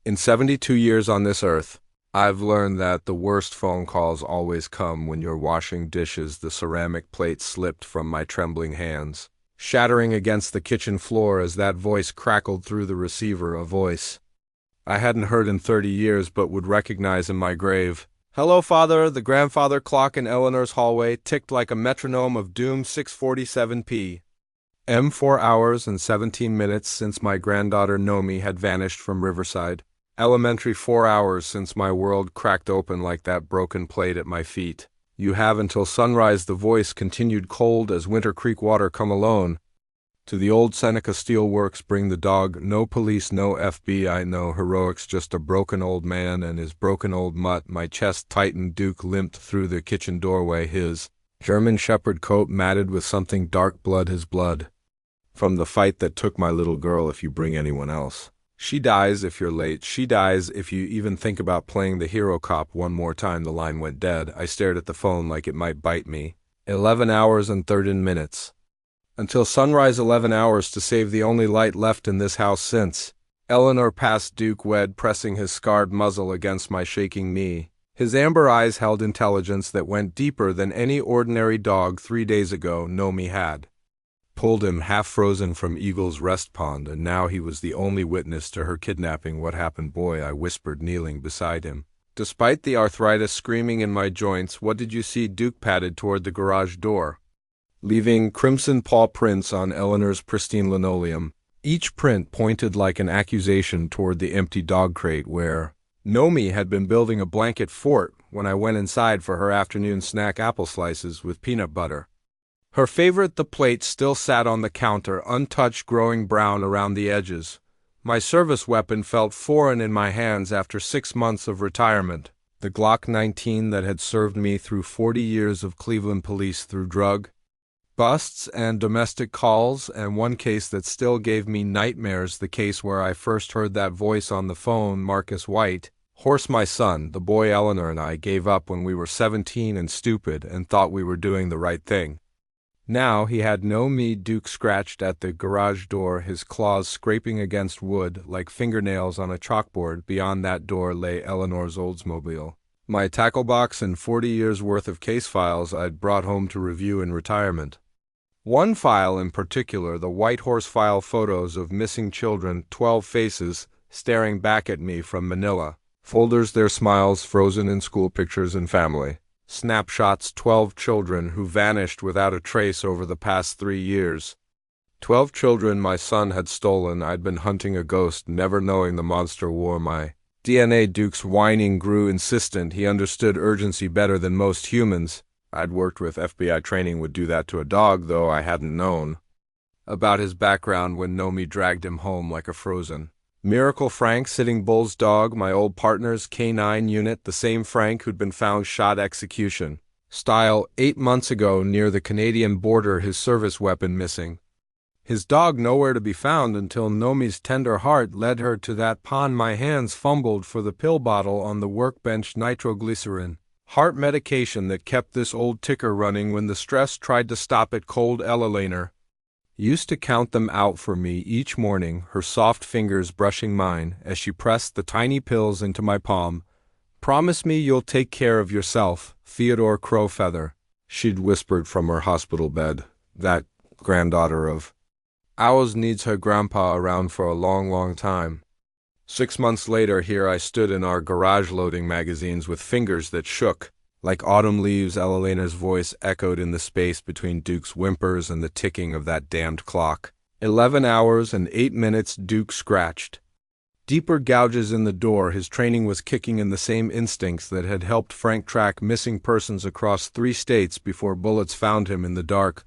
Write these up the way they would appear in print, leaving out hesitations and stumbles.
In 72 years on this earth, I've learned that the worst phone calls always come when you're washing dishes. The ceramic plate slipped from my trembling hands, shattering against the kitchen floor as that voice crackled through the receiver, a voice I hadn't heard in 30 years but would recognize in my grave. "Hello, Father." The grandfather clock in Eleanor's hallway ticked like a metronome of doom. 6:47 p.m. 4 hours and 17 minutes since my granddaughter Nomi had vanished from Riverside. Elementary. 4 hours since my world cracked open like that broken plate at my feet. "You have until sunrise," the voice continued, cold as Winter Creek water. "Come alone. To the old Seneca Steel Works, bring the dog. No police, no FBI, no heroics, just a broken old man and his broken old mutt." My chest tightened. Duke limped through the kitchen doorway, his German shepherd coat matted with something dark. Blood, his blood. "From the fight that took my little girl. If you bring anyone else, she dies if you're late. She dies if you even think about playing the hero cop one more time." The line went dead. I stared at the phone like it might bite me. 11 hours and 13 minutes. Until sunrise. 11 hours to save the only light left in this house since. Eleanor passed Duke Wed, pressing his scarred muzzle against my shaking knee. His amber eyes held intelligence that went deeper than any ordinary dog 3 days ago. Nomi had pulled him half-frozen from Eagle's Rest Pond, and now he was the only witness to her kidnapping. "What happened, boy?" I whispered, kneeling beside him. Despite the arthritis screaming in my joints, "What did you see?" Duke padded toward the garage door, leaving crimson paw prints on Eleanor's pristine linoleum. Each print pointed like an accusation toward the empty dog crate where Nomi had been building a blanket fort when I went inside for her afternoon snack, apple slices with peanut butter. Her favorite, the plate, still sat on the counter, untouched, growing brown around the edges. My service weapon felt foreign in my hands after 6 months of retirement. The Glock 19 that had served me through 40 years of Cleveland police, through drug busts and domestic calls, and one case that still gave me nightmares, the case where I first heard that voice on the phone, Marcus White. Horse, my son, the boy Eleanor and I gave up when we were 17 and stupid and thought we were doing the right thing. Now he had no me. Duke scratched at the garage door, his claws scraping against wood like fingernails on a chalkboard. Beyond that door lay Eleanor's Oldsmobile, my tackle box, and 40 years' worth of case files I'd brought home to review in retirement. One file in particular, the White Horse file, photos of missing children, 12 faces staring back at me from Manila. Folders, their smiles frozen in school pictures and family snapshots. 12 children who vanished without a trace over the past 3 years. 12 children my son had stolen. I'd been hunting a ghost, never knowing the monster wore my DNA. Duke's whining grew insistent. He understood urgency better than most humans. I'd worked with FBI training would do that to a dog, though I hadn't known about his background when Nomi dragged him home like a frozen Miracle. Frank, Sitting Bull's dog, my old partner's K9 unit, the same Frank who'd been found shot execution style 8 months ago near the Canadian border, his service weapon missing. His dog nowhere to be found until Nomi's tender heart led her to that pond. My hands fumbled for the pill bottle on the workbench, nitroglycerin, heart medication that kept this old ticker running when the stress tried to stop it. Cold Eleanor used to count them out for me each morning, her soft fingers brushing mine as she pressed the tiny pills into my palm. "Promise me you'll take care of yourself, Theodore Crowfeather," she'd whispered from her hospital bed. That granddaughter of ours needs her grandpa around for a long, long time. 6 months later, here I stood in our garage loading magazines with fingers that shook like autumn leaves. Eleanor's voice echoed in the space between Duke's whimpers and the ticking of that damned clock. 11 hours and 8 minutes. Duke scratched deeper gouges in the door. His training was kicking in, the same instincts that had helped Frank track missing persons across 3 states before bullets found him in the dark.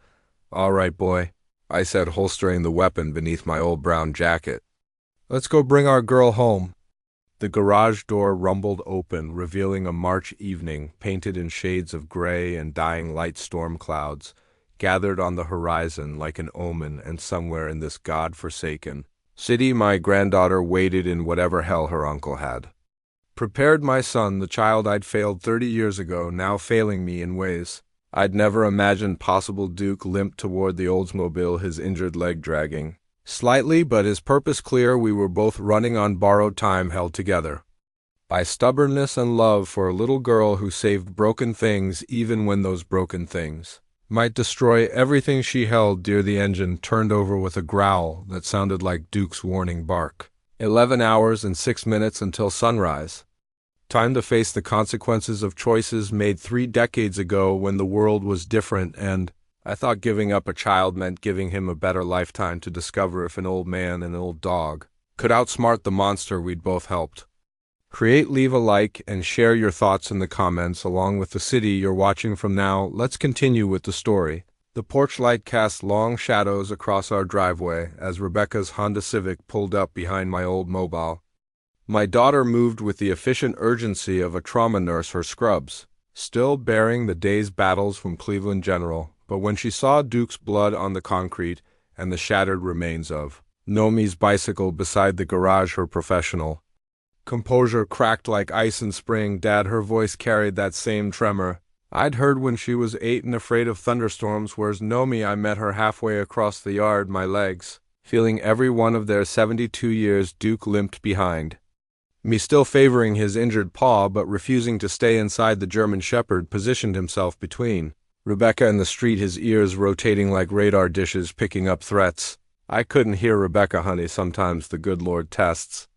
"All right, boy," I said, holstering the weapon beneath my old brown jacket. "Let's go bring our girl home." The garage door rumbled open, revealing a March evening, painted in shades of gray and dying light. Storm clouds gathered on the horizon like an omen, and somewhere in this god-forsaken city my granddaughter waited in whatever hell her uncle had prepared. My son, the child I'd failed 30 years ago, now failing me in ways I'd never imagined possible. Duke limped toward the Oldsmobile, his injured leg dragging Slightly, but his purpose clear, we were both running on borrowed time held together by stubbornness and love for a little girl who saved broken things even when those broken things might destroy everything she held dear. The engine turned over with a growl that sounded like Duke's warning bark. 11 hours and 6 minutes until sunrise. Time to face the consequences of choices made 3 decades ago when the world was different, and I thought giving up a child meant giving him a better lifetime to discover if an old man and an old dog could outsmart the monster we'd both helped create. Leave a like and share your thoughts in the comments along with the city you're watching from now. Let's continue with the story. The porch light cast long shadows across our driveway as Rebecca's Honda Civic pulled up behind my old Mobile. My daughter moved with the efficient urgency of a trauma nurse her scrubs, still bearing the day's battles from Cleveland General, but when she saw Duke's blood on the concrete and the shattered remains of Nomi's bicycle beside the garage, her professional composure cracked like ice in spring. Dad, her voice carried that same tremor I'd heard when she was 8 and afraid of thunderstorms. Where's Nomi? I met her halfway across the yard, my legs feeling every one of their 72 years. Duke limped behind me, still favoring his injured paw but refusing to stay inside. The German Shepherd positioned himself between Rebecca and the street, his ears rotating like radar dishes picking up threats. I couldn't hear Rebecca, honey. Sometimes the good Lord tests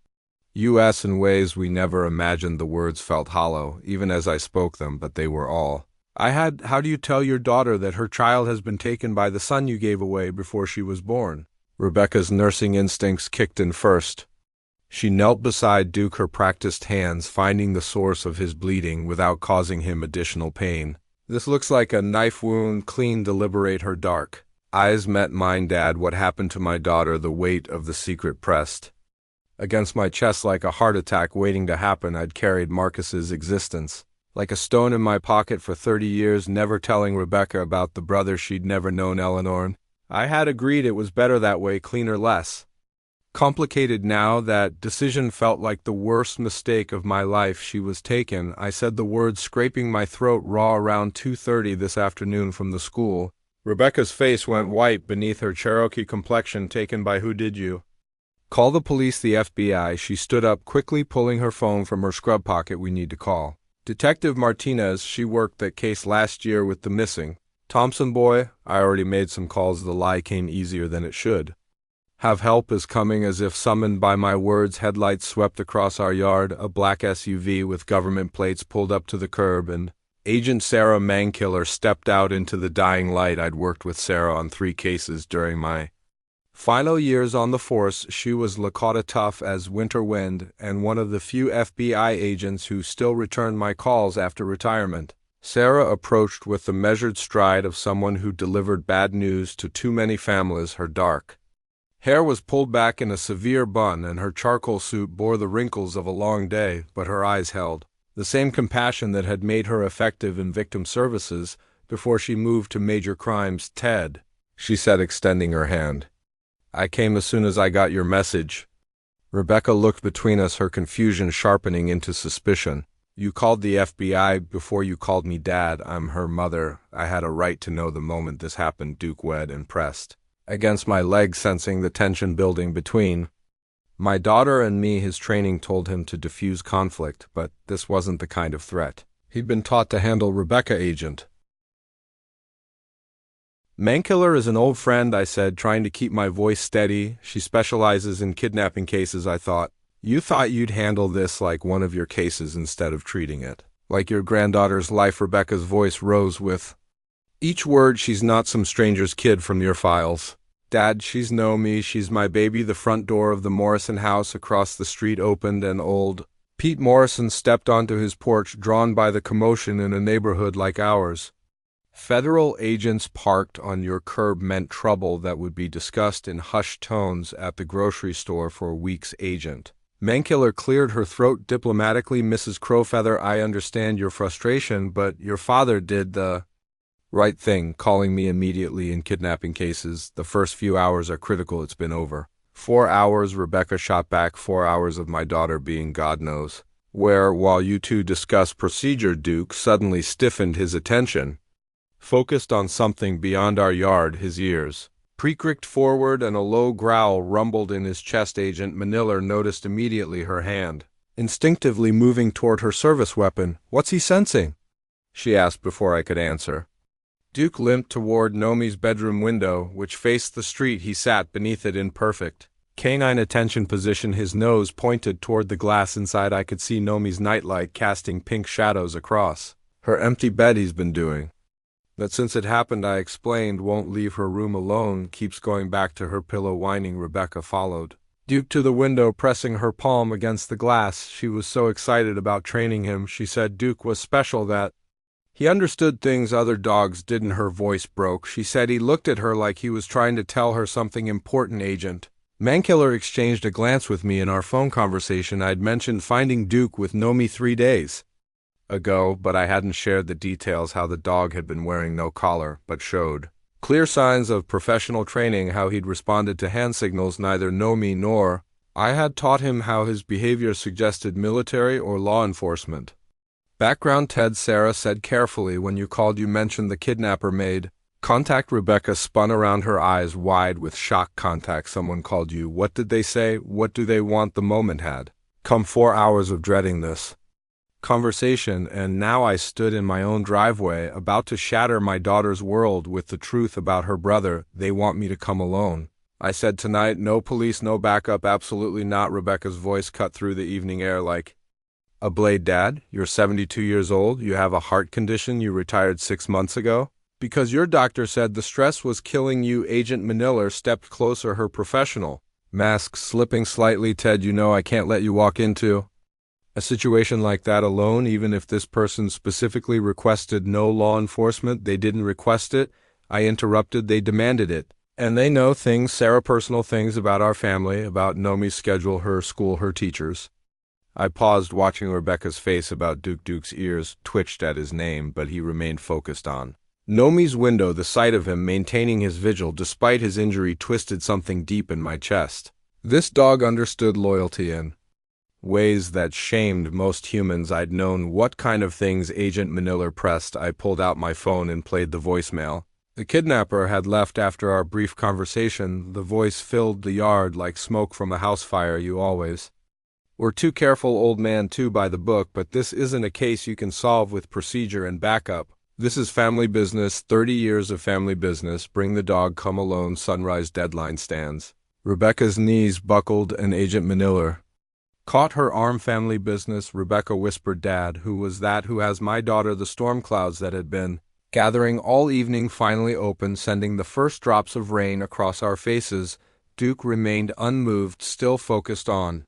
us in ways we never imagined. The words felt hollow, even as I spoke them, but they were all I had. How do you tell your daughter that her child has been taken by the son you gave away before she was born? Rebecca's nursing instincts kicked in first. She knelt beside Duke, her practiced hands finding the source of his bleeding without causing him additional pain. This looks like a knife wound, clean, deliberate. Her dark eyes met mine. Dad, what happened to my daughter? The weight of the secret pressed against my chest like a heart attack waiting to happen. I'd carried Marcus's existence like a stone in my pocket for 30 years, never telling Rebecca about the brother she'd never known, Eleanor. I had agreed it was better that way, cleaner, less complicated. Now that decision felt like the worst mistake of my life. She was taken. I said the words, scraping my throat raw. Around 2:30 this afternoon from the school. Rebecca's face went white beneath her Cherokee complexion. Taken by who? Did you call the police, the FBI? She stood up quickly, pulling her phone from her scrub pocket. We need to call Detective Martinez. She worked that case last year with the missing Thompson boy. I already made some calls. The lie came easier than it should have. Help is coming. As if summoned by my words, headlights swept across our yard. A black SUV with government plates pulled up to the curb, and Agent Sarah Mankiller stepped out into the dying light. I'd worked with Sarah on 3 cases during my final years on the force. She was Lakota tough as winter wind, and one of the few FBI agents who still returned my calls after retirement. Sarah approached with the measured stride of someone who delivered bad news to too many families. Her dark hair was pulled back in a severe bun, and her charcoal suit bore the wrinkles of a long day, but her eyes held the same compassion that had made her effective in victim services before she moved to major crimes. Ted, she said, extending her hand. I came as soon as I got your message. Rebecca looked between us, her confusion sharpening into suspicion. You called the FBI before you called me Dad. I'm her mother. I had a right to know the moment this happened. Duke wed and pressed against my leg, sensing the tension building between my daughter and me. His training told him to diffuse conflict, but this wasn't the kind of threat he'd been taught to handle. Rebecca, Agent Mankiller is an old friend, I said, trying to keep my voice steady. She specializes in kidnapping cases. I thought, you thought you'd handle this like one of your cases instead of treating it like your granddaughter's life. Rebecca's voice rose with each word. She's not some stranger's kid from your files, Dad. She's me. She's my baby. The front door of the Morrison house across the street opened, and old Pete Morrison stepped onto his porch, drawn by the commotion in a neighborhood like ours. Federal agents parked on your curb meant trouble that would be discussed in hushed tones at the grocery store for weeks. Agent Mankiller cleared her throat diplomatically. Mrs. Crowfeather, I understand your frustration, but your father did the right thing, calling me immediately in kidnapping cases. The first few hours are critical. It's been over 4 hours, Rebecca shot back. 4 hours of my daughter being God knows where while you two discuss procedure. Duke suddenly stiffened, his attention focused on something beyond our yard. His ears creaked forward and a low growl rumbled in his chest. Agent Maniller noticed immediately her hand, instinctively moving toward her service weapon. "What's he sensing?" she asked before I could answer. Duke limped toward Nomi's bedroom window, which faced the street. He sat beneath it in perfect canine attention position, his nose pointed toward the glass inside. I could see Nomi's nightlight casting pink shadows across her empty bed. "He's been doing that since it happened," I explained. "Won't leave her room alone, keeps going back to her pillow whining." Rebecca followed Duke to the window, pressing her palm against the glass. She was so excited about training him. She said Duke was special, that he understood things other dogs didn't. Her voice broke. She said he looked at her like he was trying to tell her something important. Agent Mankiller exchanged a glance with me in our phone conversation. I'd mentioned finding Duke with Nomi 3 days ago, but I hadn't shared the details. How the dog had been wearing no collar, but showed clear signs of professional training. How he'd responded to hand signals. Neither Nomi nor I had taught him. How his behavior suggested military or law enforcement background. Ted, Sarah said carefully, "When you called, you mentioned the kidnapper made contact." Rebecca spun around, her eyes wide with shock. "Contact? Someone called you? What did they say? What do they want?" The moment had come. 4 hours of dreading this conversation, and now I stood in my own driveway, about to shatter my daughter's world with the truth about her brother. "They want me to come alone," I said. "Tonight? No police, no backup?" "Absolutely not." Rebecca's voice cut through the evening air like a blade. "Dad, you're 72 years old. You have a heart condition. You retired 6 months ago because your doctor said the stress was killing you." Agent Maniller stepped closer, her professional mask slipping slightly. "Ted, you know I can't let you walk into a situation like that alone, even if this person specifically requested no law enforcement." "They didn't request it," I interrupted. "They demanded it. And they know things, Sarah, personal things about our family, about Nomi's schedule, her school, her teachers." I paused, watching Rebecca's face about Duke. Duke's ears twitched at his name, but he remained focused on Nomi's window. The sight of him maintaining his vigil despite his injury twisted something deep in my chest. This dog understood loyalty in ways that shamed most humans. I'd known what kind of things Agent Maniller pressed. I pulled out my phone and played the voicemail. The kidnapper had left after our brief conversation. The voice filled the yard like smoke from a house fire. "You always were too careful, old man, too by the book, but this isn't a case you can solve with procedure and backup. This is family business, 30 years of family business. Bring the dog, come alone. Sunrise deadline stands." Rebecca's knees buckled and Agent Maniller caught her arm. "Family business," Rebecca whispered. "Dad, who was that? Who has my daughter?" The storm clouds that had been gathering all evening finally opened, sending the first drops of rain across our faces. Duke remained unmoved, still focused on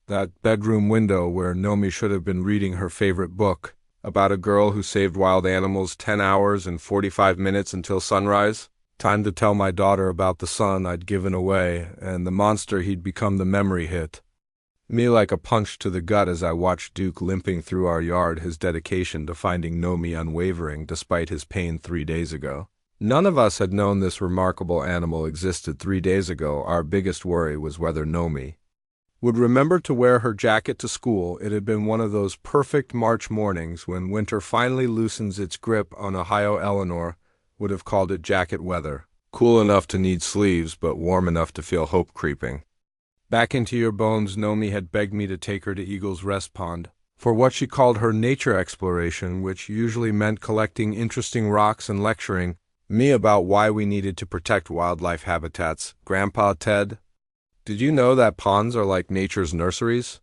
that bedroom window where Nomi should have been reading her favorite book about a girl who saved wild animals. 10 hours and 45 minutes until sunrise. Time to tell my daughter about the son I'd given away and the monster he'd become. The memory hit me like a punch to the gut as I watched Duke limping through our yard, his dedication to finding Nomi unwavering despite his pain 3 days ago. None of us had known this remarkable animal existed 3 days ago. Our biggest worry was whether Nomi would remember to wear her jacket to school. It had been one of those perfect March mornings when winter finally loosens its grip on Ohio. Eleanor would have called it jacket weather. Cool enough to need sleeves, but warm enough to feel hope creeping back into your bones. Nomi had begged me to take her to Eagle's Rest Pond for what she called her nature exploration, which usually meant collecting interesting rocks and lecturing me about why we needed to protect wildlife habitats. "Grandpa, Ted, did you know that ponds are like nature's nurseries?"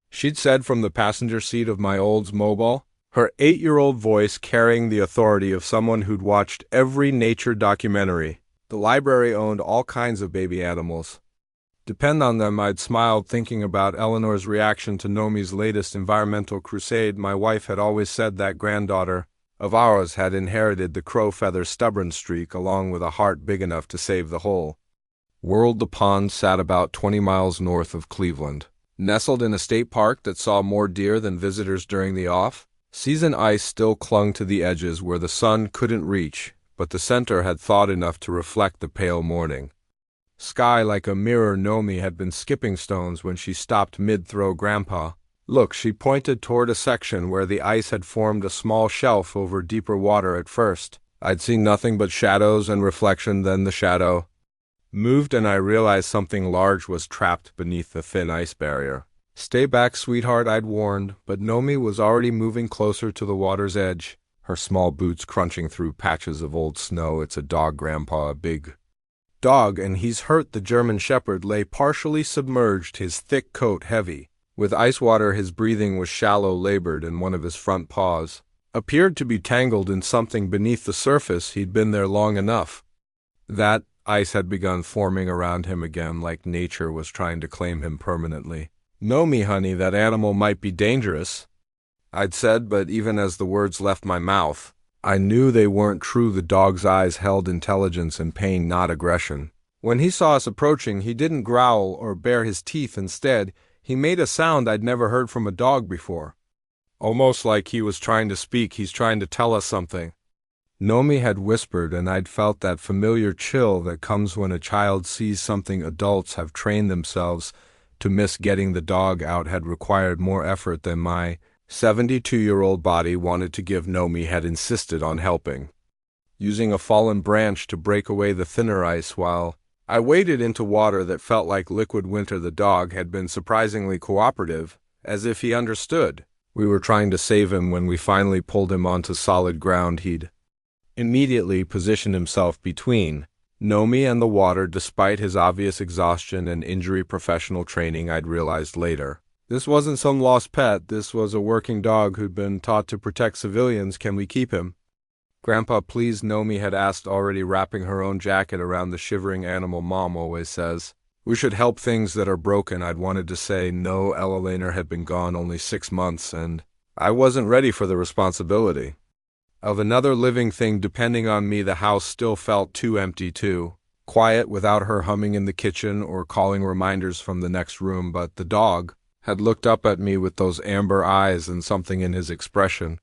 she'd said from the passenger seat of my Oldsmobile, her 8-year-old voice carrying the authority of someone who'd watched every nature documentary. The library owned all kinds of baby animals. Depend on them. I'd smiled, thinking about Eleanor's reaction to Nomi's latest environmental crusade. My wife had always said that granddaughter of ours had inherited the crow feather stubborn streak, along with a heart big enough to save the whole world. The pond sat about 20 miles north of Cleveland, nestled in a state park that saw more deer than visitors during the off-season. Ice still clung to the edges where the sun couldn't reach, but the center had thawed enough to reflect the pale morning sky like a mirror. Nomi had been skipping stones when she stopped mid-throw. "Grandpa, look." She pointed toward a section where the ice had formed a small shelf over deeper water. At first, I'd seen nothing but shadows and reflection, then the shadow moved and I realized something large was trapped beneath the thin ice barrier. "Stay back, sweetheart," I'd warned, but Nomi was already moving closer to the water's edge, her small boots crunching through patches of old snow. "It's a dog, Grandpa, a big dog, and he's hurt." The German Shepherd lay partially submerged, his thick coat heavy. With ice water, his breathing was shallow, labored, and one of his front paws appeared to be tangled in something beneath the surface. He'd been there long enough. That ice had begun forming around him again, like nature was trying to claim him permanently. "Nomi, honey, that animal might be dangerous," I'd said, but even as the words left my mouth, I knew they weren't true. The dog's eyes held intelligence and pain, not aggression. When he saw us approaching, he didn't growl or bare his teeth. Instead, he made a sound I'd never heard from a dog before. Almost like he was trying to speak. "He's trying to tell us something," Nomi had whispered, and I'd felt that familiar chill that comes when a child sees something adults have trained themselves to miss. Getting the dog out had required more effort than my 72-year-old body wanted to give. Nomi had insisted on helping, using a fallen branch to break away the thinner ice while I waded into water that felt like liquid winter. The dog had been surprisingly cooperative, as if he understood we were trying to save him. When we finally pulled him onto solid ground, he'd immediately positioned himself between Nomi and the water. Despite his obvious exhaustion and injury, professional training, I'd realized later, this wasn't some lost pet. This was a working dog who'd been taught to protect civilians. "Can we keep him, Grandpa, please?" Nomi had asked, already wrapping her own jacket around the shivering animal. "Mom always says we should help things that are broken." I'd wanted to say no. Elalaner had been gone only 6 months, and I wasn't ready for the responsibility of another living thing depending on me. The house still felt too empty, too quiet, without her humming in the kitchen or calling reminders from the next room. But the dog had looked up at me with those amber eyes, and something in his expression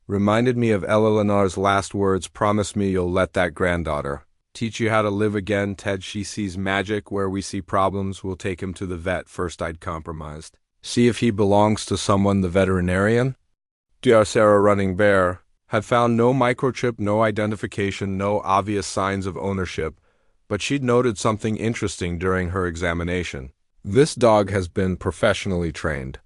reminded me of Eleanor's last words: "Promise me you'll let that granddaughter teach you how to live again, Ted. She sees magic where we see problems. We'll take him to the vet first." I'd compromised. "See if he belongs to someone." The veterinarian, Dr. Sarah Running Bear, had found no microchip, no identification, no obvious signs of ownership, but she'd noted something interesting during her examination. "This dog has been professionally trained,"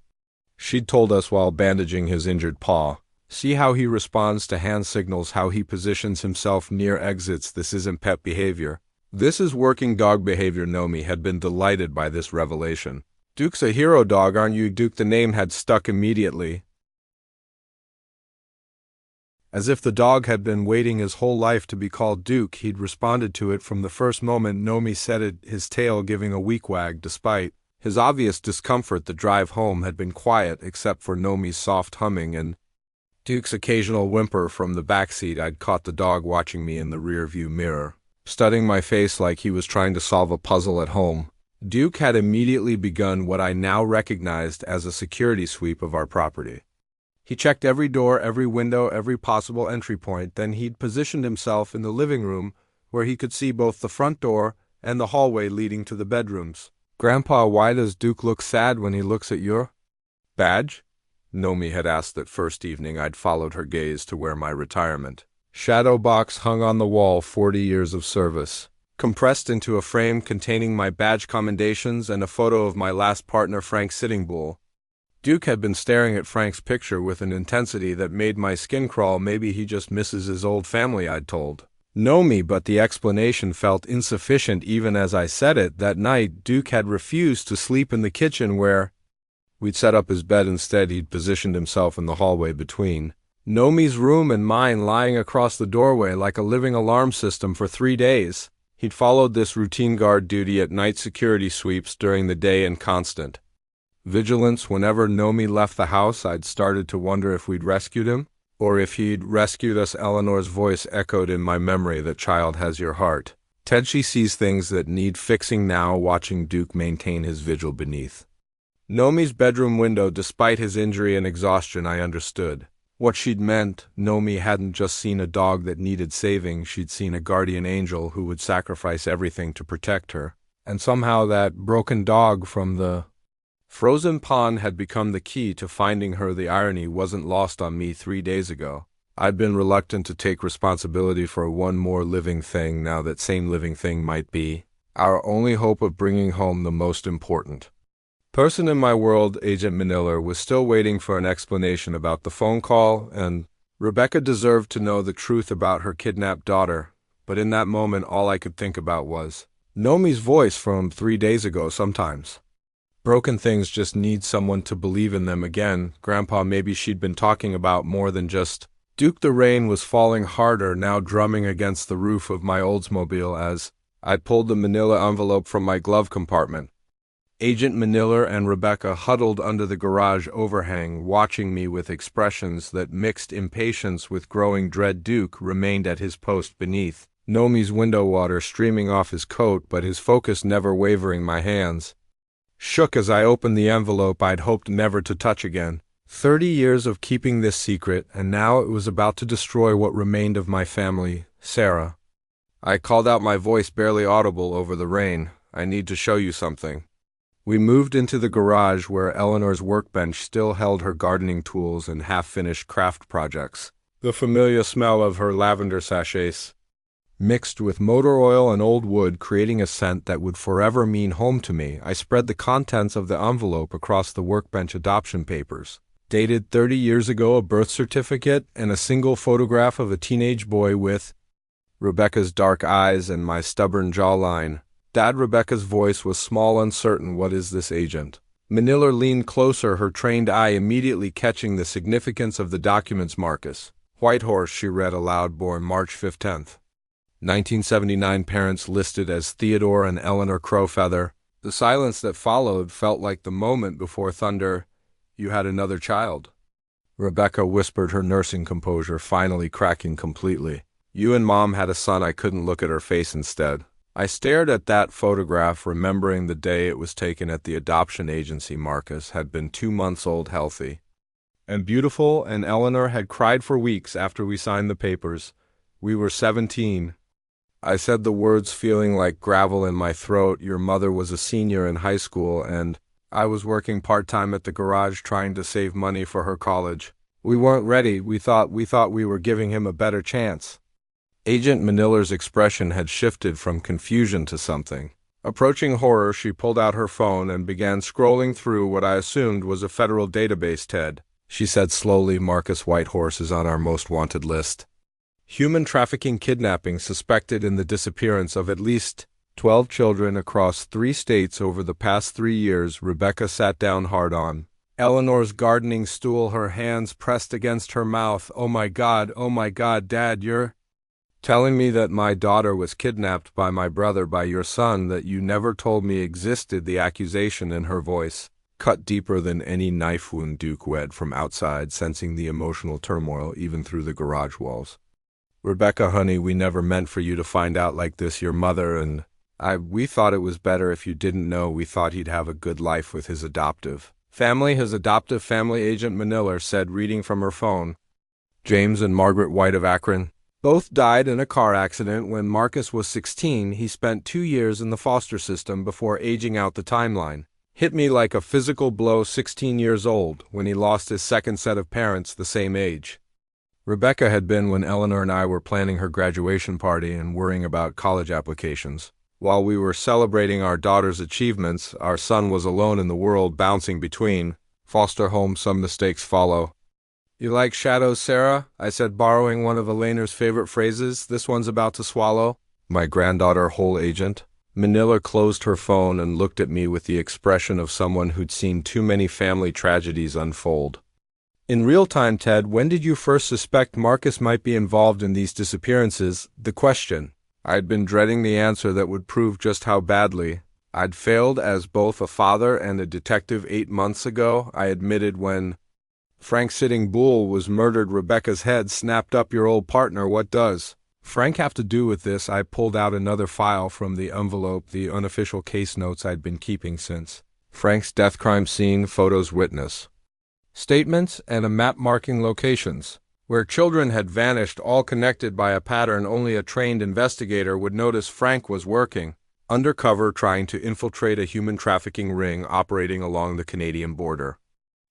she'd told us while bandaging his injured paw. "See how he responds to hand signals, how he positions himself near exits. This isn't pet behavior. This is working dog behavior." Nomi had been delighted by this revelation. "Duke's a hero dog, aren't you, Duke?" The name had stuck immediately, as if the dog had been waiting his whole life to be called Duke. He'd responded to it from the first moment Nomi said it, his tail giving a weak wag. Despite his obvious discomfort, the drive home had been quiet except for Nomi's soft humming and Duke's occasional whimper from the backseat. I'd caught the dog watching me in the rearview mirror, studying my face like he was trying to solve a puzzle at home. Duke had immediately begun what I now recognized as a security sweep of our property. He checked every door, every window, every possible entry point. Then he'd positioned himself in the living room where he could see both the front door and the hallway leading to the bedrooms. "Grandpa, why does Duke look sad when he looks at your badge?" Nomi had asked that first evening I'd followed her gaze to where my retirement shadow box hung on the wall. 40 years of service, compressed into a frame containing my badge commendations and a photo of my last partner, Frank Sitting Bull. Duke had been staring at Frank's picture with an intensity that made my skin crawl. "Maybe he just misses his old family," I'd told Nomi, but the explanation felt insufficient. Even as I said it, that night Duke had refused to sleep in the kitchen where we'd set up his bed. Instead, he'd positioned himself in the hallway between Nomi's room and mine, lying across the doorway like a living alarm system. For 3 days, he'd followed this routine guard duty at night, security sweeps during the day, and constant vigilance. Whenever Nomi left the house, I'd started to wonder if we'd rescued him, or if he'd rescued us. Eleanor's voice echoed in my memory: "That child has your heart, Ted. She sees things that need fixing now." Watching Duke maintain his vigil beneath Nomi's bedroom window, despite his injury and exhaustion, I understood what she'd meant. Nomi hadn't just seen a dog that needed saving, she'd seen a guardian angel who would sacrifice everything to protect her. And somehow that broken dog from the frozen pond had become the key to finding her. The irony wasn't lost on me. 3 days ago, I'd been reluctant to take responsibility for one more living thing. Now that same living thing might be Our only hope of bringing home the most important person in my world, Agent Maniller, was still waiting for an explanation about the phone call, and Rebecca deserved to know the truth about her kidnapped daughter, but in that moment all I could think about was Nomi's voice from 3 days ago sometimes. Broken things just need someone to believe in them again. Grandpa, maybe she'd been talking about more than just Duke. The rain was falling harder, now drumming against the roof of my Oldsmobile as I pulled the manila envelope from my glove compartment. Agent Maniller and Rebecca huddled under the garage overhang, watching me with expressions that mixed impatience with growing dread. Duke remained at his post beneath, Nomi's window water streaming off his coat, but his focus never wavering. My hands shook as I opened the envelope I'd hoped never to touch again. 30 years of keeping this secret, and now it was about to destroy what remained of my family, Sarah. I called out, my voice barely audible over the rain. I need to show you something. We moved into the garage where Eleanor's workbench still held her gardening tools and half-finished craft projects. The familiar smell of her lavender sachets, mixed with motor oil and old wood, creating a scent that would forever mean home to me. I spread the contents of the envelope across the workbench. Adoption papers, dated 30 years ago, a birth certificate, and a single photograph of a teenage boy with Rebecca's dark eyes and my stubborn jawline. Dad, Rebecca's voice was small, uncertain. What is this, Agent? Maniller leaned closer, her trained eye immediately catching the significance of the documents. Marcus Whitehorse, she read aloud, born March 15th. 1979, parents listed as Theodore and Eleanor Crowfeather. The silence that followed felt like the moment before thunder. You had another child, Rebecca whispered, her nursing composure finally cracking completely. You and Mom had a son. I couldn't look at her face. Instead, I stared at that photograph, remembering the day it was taken at the adoption agency. Marcus had been 2 months old, healthy and beautiful, and Eleanor had cried for weeks after we signed the papers. We were 17. I said the words feeling like gravel in my throat. Your mother was a senior in high school, and I was working part-time at the garage trying to save money for her college. We weren't ready. We thought we were giving him a better chance. Agent Maniller's expression had shifted from confusion to something approaching horror. She pulled out her phone and began scrolling through what I assumed was a federal database. Ted, she said slowly, Marcus Whitehorse is on our most wanted list. Human trafficking, kidnapping, suspected in the disappearance of at least 12 children across 3 states over the past 3 years. Rebecca sat down hard on Eleanor's gardening stool, her hands pressed against her mouth. Oh my God, Dad, you're telling me that my daughter was kidnapped by my brother, by your son, that you never told me existed? The accusation in her voice cut deeper than any knife wound. Duke read from outside, sensing the emotional turmoil even through the garage walls. Rebecca, honey, we never meant for you to find out like this. Your mother and we thought it was better if you didn't know. We thought he'd have a good life with his adoptive family. Agent Maniller said, reading from her phone. James and Margaret White of Akron both died in a car accident when Marcus was 16. He spent 2 years in the foster system before aging out. The timeline hit me like a physical blow. 16 years old when he lost his second set of parents the same age Rebecca had been when Eleanor and I were planning her graduation party and worrying about college applications. While we were celebrating our daughter's achievements, our son was alone in the world, bouncing between foster homes. Some mistakes follow. You like shadows, Sarah? I said, borrowing one of Eleanor's favorite phrases. This one's about to swallow my granddaughter whole. Agent Maniller closed her phone and looked at me with the expression of someone who'd seen too many family tragedies unfold in real time. Ted, when did you first suspect Marcus might be involved in these disappearances? The question. I'd been dreading the answer that would prove just how badly I'd failed as both a father and a detective. 8 months ago, I admitted, when Frank Sitting Bull was murdered. Rebecca's head snapped up. Your old partner, what does Frank have to do with this? I pulled out another file from the envelope, the unofficial case notes I'd been keeping since Frank's death. Crime scene photos, witness statements, and a map marking locations where children had vanished, all connected by a pattern only a trained investigator would notice. Frank was working undercover, trying to infiltrate a human trafficking ring operating along the Canadian border.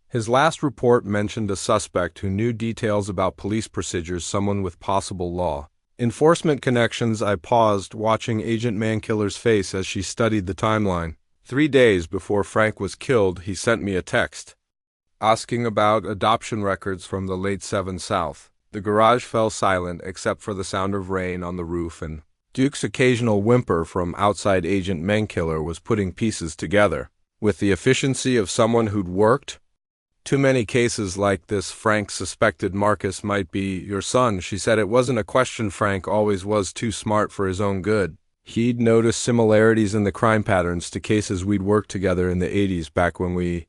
His last report mentioned a suspect who knew details about police procedures, someone with possible law Enforcement connections. I paused, watching Agent Mankiller's face as she studied the timeline. 3 days before Frank was killed, he sent me a text asking about adoption records from the late 7 South. The garage fell silent except for the sound of rain on the roof, and Duke's occasional whimper from outside. Agent Mankiller was putting pieces together. With the efficiency of someone who'd worked too many cases like this, Frank suspected Marcus might be your son. She said it wasn't a question. Frank always was too smart for his own good. He'd noticed similarities in the crime patterns to cases we'd worked together in the 80s, back when we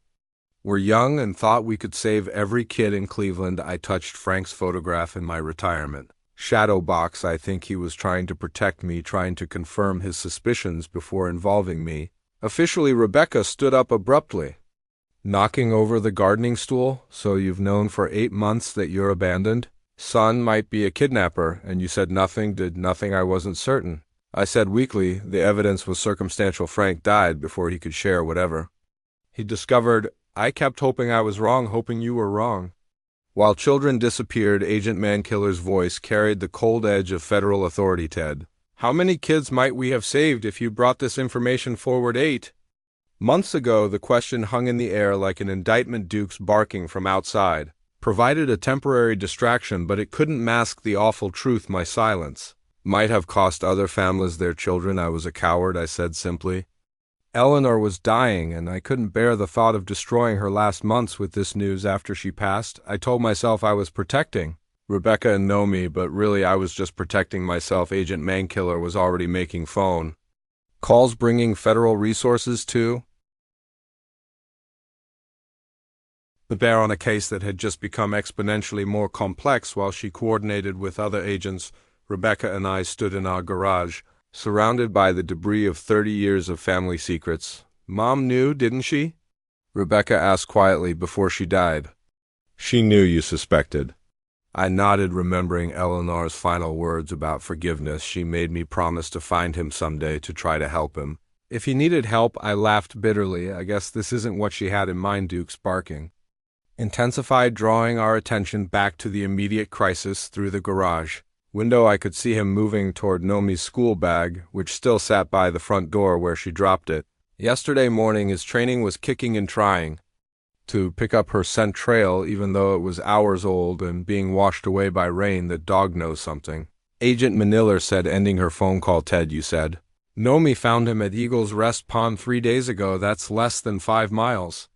were young and thought we could save every kid in Cleveland. I touched Frank's photograph in my retirement shadow box. I think he was trying to protect me, trying to confirm his suspicions before involving me. Officially. Rebecca stood up abruptly, knocking over the gardening stool. So you've known for 8 months that your abandoned son might be a kidnapper, and you said nothing, did nothing? I wasn't certain. I said weakly. The evidence was circumstantial. Frank died before he could share whatever he discovered. I kept hoping I was wrong, hoping you were wrong. While children disappeared, Agent Mankiller's voice carried the cold edge of federal authority. Ted, how many kids might we have saved if you brought this information forward 8 months ago? The question hung in the air like an indictment. Duke's barking from outside provided a temporary distraction, but it couldn't mask the awful truth. My silence might have cost other families their children. I was a coward, I said simply. Eleanor was dying, and I couldn't bear the thought of destroying her last months with this news after she passed. I told myself I was protecting Rebecca and Nomi, but really I was just protecting myself. Agent Mankiller was already making phone calls, bringing federal resources to bear on a case that had just become exponentially more complex. While she coordinated with other agents, Rebecca and I stood in our garage, surrounded by the debris of 30 years of family secrets. Mom knew, didn't she? Rebecca asked quietly. Before she died. She knew you suspected. I nodded, remembering Eleanor's final words about forgiveness. She made me promise to find him someday, to try to help him if he needed help. I laughed bitterly. I guess this isn't what she had in mind. Duke's barking intensified, drawing our attention back to the immediate crisis. Through the garage window I could see him moving toward Nomi's school bag, which still sat by the front door where she dropped it yesterday morning. His training was kicking in, trying to pick up her scent trail, even though it was hours old and being washed away by rain. The dog knows something, Agent Maniller said, ending her phone call. Ted, you said Nomi found him at Eagle's Rest Pond 3 days ago. That's less than 5 miles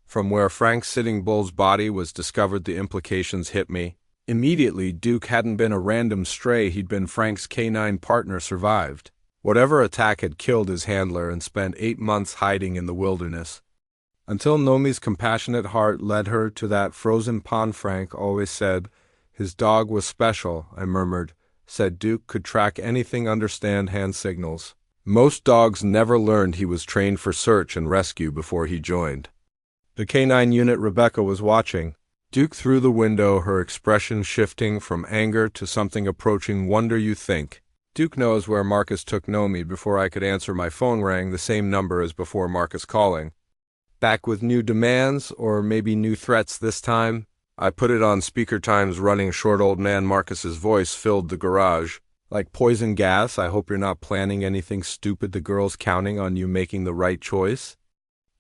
from where Frank's Sitting Bull's body was discovered. The implications hit me immediately. Duke hadn't been a random stray. He'd been Frank's canine partner, survived whatever attack had killed his handler, and spent 8 months hiding in the wilderness until Nomi's compassionate heart led her to that frozen pond. Frank always said his dog was special, I murmured. Said Duke could track anything, understand hand signals. Most dogs never learned he was trained for search and rescue before he joined the canine unit. Rebecca was watching Duke through the window, her expression shifting from anger to something approaching wonder. You think Duke knows where Marcus took Nomi? Before I could answer, my phone rang, the same number as before. Marcus calling. Back with new demands, or maybe new threats this time? I put it on speaker. Time's running short. Old man Marcus's voice filled the garage like poison gas. I hope you're not planning anything stupid. The girl's counting on you making the right choice.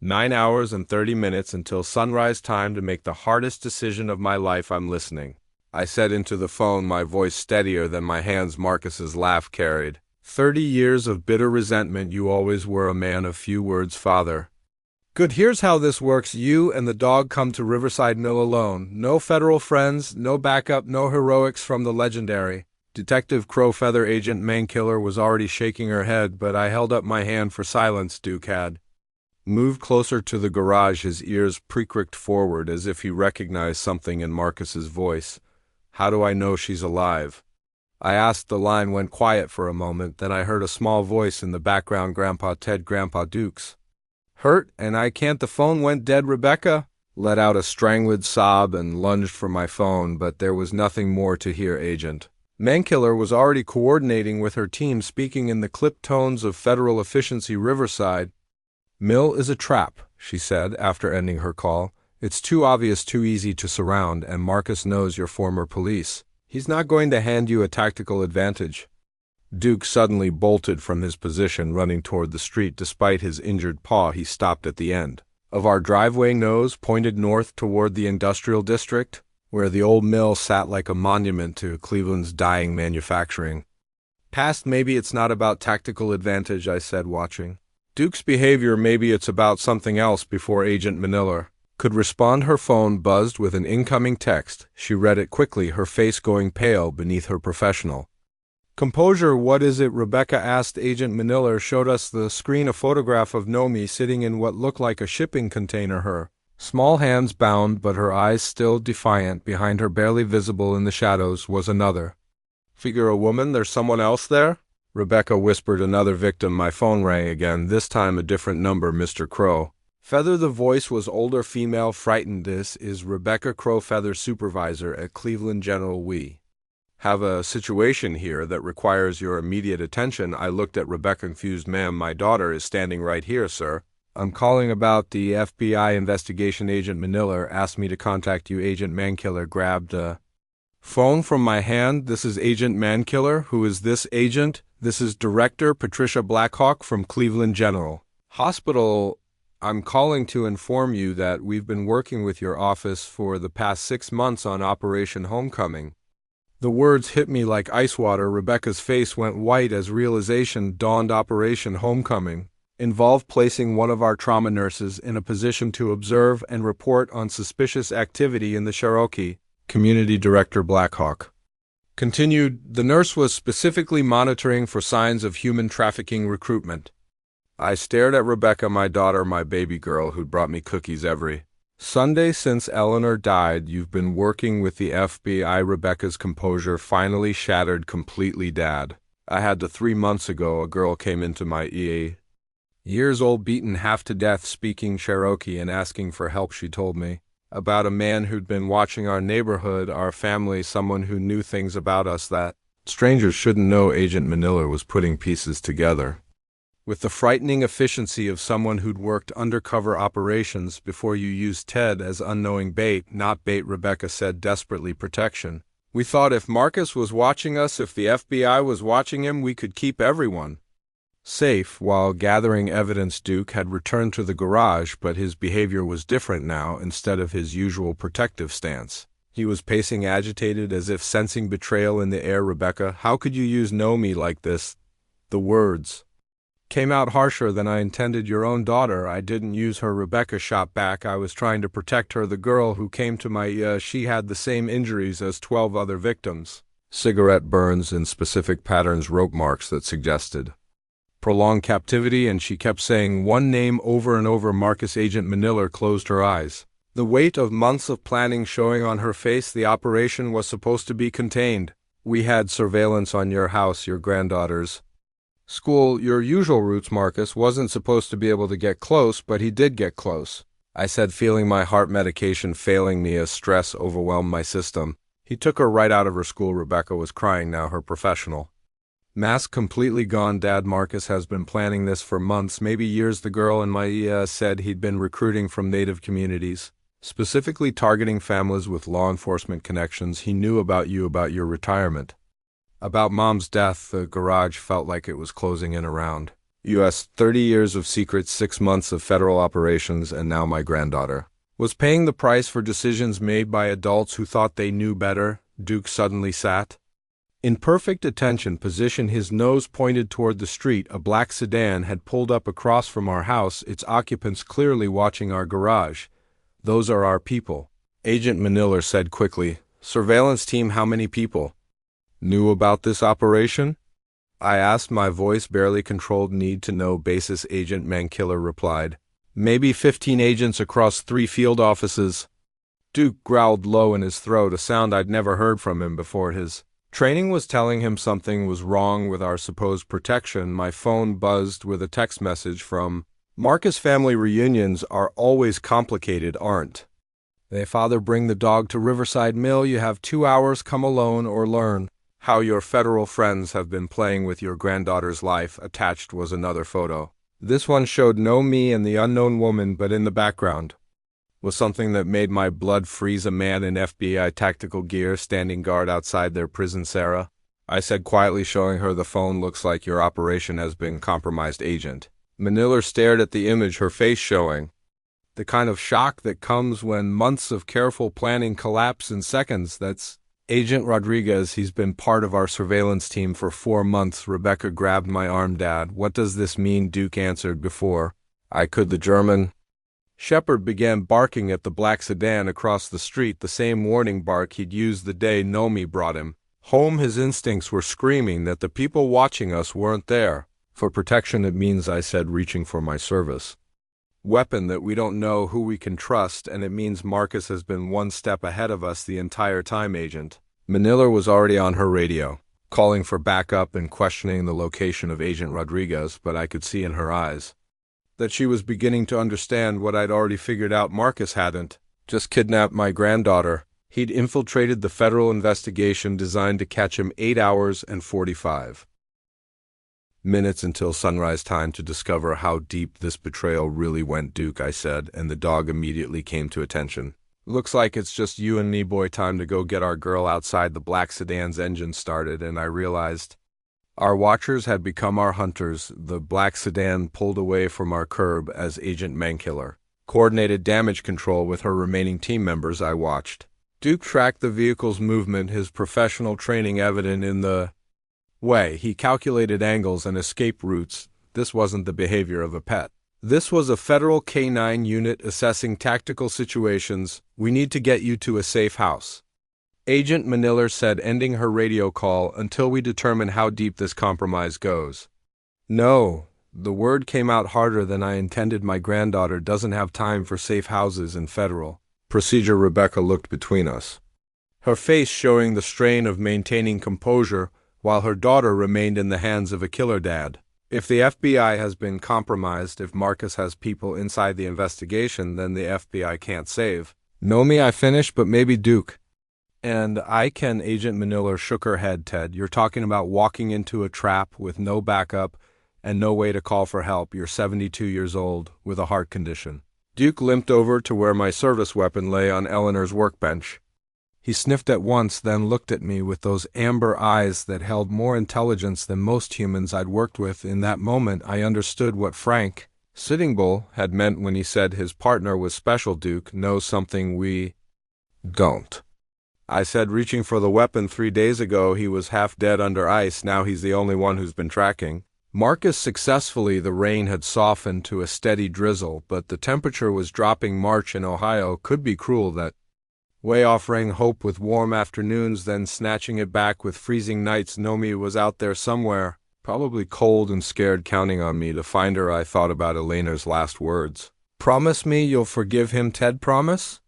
9 hours and 30 minutes until sunrise. Time to make the hardest decision of my life. I'm listening, I said into the phone, my voice steadier than my hands. Marcus's laugh carried 30 years of bitter resentment. You always were a man of few words, father. Good, here's how this works. You and the dog come to Riverside Mill alone. No federal friends, no backup, no heroics from the legendary Detective Crowfeather. Agent Mankiller was already shaking her head, but I held up my hand for silence. Duke had moved closer to the garage, his ears pricked forward as if he recognized something in Marcus's voice. How do I know she's alive? I asked. The line went quiet for a moment, then I heard a small voice in the background. Grandpa Ted. Grandpa Duke's hurt, and I can't. The phone went dead. Rebecca let out a strangled sob and lunged for my phone, but there was nothing more to hear. Agent Mankiller was already coordinating with her team, speaking in the clipped tones of federal efficiency. Riverside Mill is a trap, she said after ending her call. It's too obvious, too easy to surround, and Marcus knows you're former police. He's not going to hand you a tactical advantage. Duke suddenly bolted from his position, running toward the street. Despite his injured paw, he stopped at the end of our driveway, nose pointed north toward the industrial district, where the old mill sat like a monument to Cleveland's dying manufacturing. Past, maybe it's not about tactical advantage, I said, watching Duke's behavior. Maybe it's about something else. Before Agent Manila could respond, her phone buzzed with an incoming text. She read it quickly, her face going pale beneath her professional composure. What is it? Rebecca asked. Agent Manila showed us the screen, a photograph of Nomi sitting in what looked like a shipping container, her small hands bound but her eyes still defiant. Behind her, barely visible in the shadows, was another figure, a woman. There's someone else there? Rebecca whispered. Another victim. My phone rang again, this time a different number. Mr. Crow Feather. The voice was older, female, frightened. This is Rebecca Crow Feather, supervisor at Cleveland General. We have a situation here that requires your immediate attention. I looked at Rebecca, confused. Ma'am, my daughter is standing right here, sir. I'm calling about the FBI investigation. Agent Manila asked me to contact you. Agent Mankiller grabbed a phone from my hand. This is Agent Mankiller. Who is this? Agent, this is Director Patricia Blackhawk from Cleveland General Hospital. I'm calling to inform you that we've been working with your office for the past 6 months on Operation Homecoming. The words hit me like ice water. Rebecca's face went white as realization dawned. Operation Homecoming involved placing one of our trauma nurses in a position to observe and report on suspicious activity in the Cherokee community. Director Blackhawk continued. The nurse was specifically monitoring for signs of human trafficking recruitment. I stared at Rebecca, my daughter, my baby girl, who'd brought me cookies every Sunday since Eleanor died. You've been working with the FBI. Rebecca's composure finally shattered completely. Dad, I had to. 3 months ago, a girl came into my years old, beaten half to death, speaking Cherokee and asking for help. She told me about a man who'd been watching our neighborhood, our family, someone who knew things about us that strangers shouldn't know. Agent Manila was putting pieces together with the frightening efficiency of someone who'd worked undercover operations before. You used Ted as unknowing bait, not bait, Rebecca said desperately. Protection. We thought if Marcus was watching us, if the FBI was watching him, we could keep everyone safe. While gathering evidence, Duke had returned to the garage, but his behavior was different now. Instead of his usual protective stance, he was pacing, agitated, as if sensing betrayal in the air. Rebecca, how could you use Nomi like this? The words came out harsher than I intended. Your own daughter. I didn't use her, Rebecca shot back. I was trying to protect her. The girl who came to my she had the same injuries as 12 other victims. Cigarette burns in specific patterns, rope marks that suggested prolonged captivity, and she kept saying one name over and over, Marcus. Agent Manila closed her eyes, the weight of months of planning showing on her face. The operation was supposed to be contained. We had surveillance on your house, your granddaughter's school, your usual routes. Marcus wasn't supposed to be able to get close, but he did get close, I said, feeling my heart medication failing me as stress overwhelmed my system. He took her right out of her school. Rebecca was crying now, her professional mask completely gone. Dad, Marcus has been planning this for months, maybe years. The girl in my said he'd been recruiting from Native communities, specifically targeting families with law enforcement connections. He knew about you, about your retirement, about Mom's death. The garage felt like it was closing in around us. 30 years of secrets, 6 months of federal operations, and now my granddaughter was paying the price for decisions made by adults who thought they knew better. Duke suddenly sat in perfect attention position, his nose pointed toward the street. A black sedan had pulled up across from our house, its occupants clearly watching our garage. Those are our people, Agent Manila said quickly. Surveillance team. How many people knew about this operation? I asked, my voice barely controlled need to know basis. Agent Mankiller replied, maybe 15 agents across 3 field offices. Duke growled low in his throat, a sound I'd never heard from him before. His training was telling him something was wrong with our supposed protection. My phone buzzed with a text message from Marcus. Family reunions are always complicated, aren't they? Father, bring the dog to Riverside Mill. You have 2 hours. Come alone or learn how your federal friends have been playing with your granddaughter's life. Attached was another photo. This one showed no me and the unknown woman, but in the background was something that made my blood freeze. A man in FBI tactical gear standing guard outside their prison, Sarah. I said quietly, showing her the phone. Looks like your operation has been compromised, Agent. Manila stared at the image, her face showing the kind of shock that comes when months of careful planning collapse in seconds. That's Agent Rodriguez. He's been part of our surveillance team for 4 months. Rebecca grabbed my arm. Dad, what does this mean? Duke answered before I could. The German Shepherd began barking at the black sedan across the street, the same warning bark he'd used the day Nomi brought him home. His instincts were screaming that the people watching us weren't there for protection. It means, I said, reaching for my service weapon, that we don't know who we can trust, and it means Marcus has been one step ahead of us the entire time, Agent. Manila was already on her radio, calling for backup and questioning the location of Agent Rodriguez, but I could see in her eyes that she was beginning to understand what I'd already figured out. Marcus hadn't just kidnapped my granddaughter. He'd infiltrated the federal investigation designed to catch him 8 hours and 45 minutes until sunrise time to discover how deep this betrayal really went. Duke, I said, and the dog immediately came to attention. Looks like it's just you and me, boy. Time to go get our girl outside. The black sedan's engine started, and I realized our watchers had become our hunters. The black sedan pulled away from our curb as Agent Mankiller coordinated damage control with her remaining team members. I watched Duke track the vehicle's movement, his professional training evident in the way he calculated angles and escape routes. This wasn't the behavior of a pet. This was a federal K-9 unit assessing tactical situations. We need to get you to a safe house, Agent Manila said, ending her radio call, until we determine how deep this compromise goes. No, the word came out harder than I intended. My granddaughter doesn't have time for safe houses and federal procedure. Rebecca looked between us, her face showing the strain of maintaining composure while her daughter remained in the hands of a killer. Dad, if the FBI has been compromised, if Marcus has people inside the investigation, then the FBI can't save Nomi, I finished, but maybe Duke. And I can. Agent Manila shook her head. Ted, you're talking about walking into a trap with no backup and no way to call for help. You're 72 years old with a heart condition. Duke limped over to where my service weapon lay on Eleanor's workbench. He sniffed at once, then looked at me with those amber eyes that held more intelligence than most humans I'd worked with. In that moment, I understood what Frank Sitting Bull had meant when he said his partner was special. Duke knows something we don't, I said, reaching for the weapon. 3 days ago, he was half dead under ice. Now he's the only one who's been tracking Marcus successfully. The rain had softened to a steady drizzle, but the temperature was dropping. March in Ohio could be cruel that way, offering hope with warm afternoons, then snatching it back with freezing nights. Nomi was out there somewhere, probably cold and scared, counting on me to find her. I thought about Elena's last words. Promise me you'll forgive him, Ted, promise?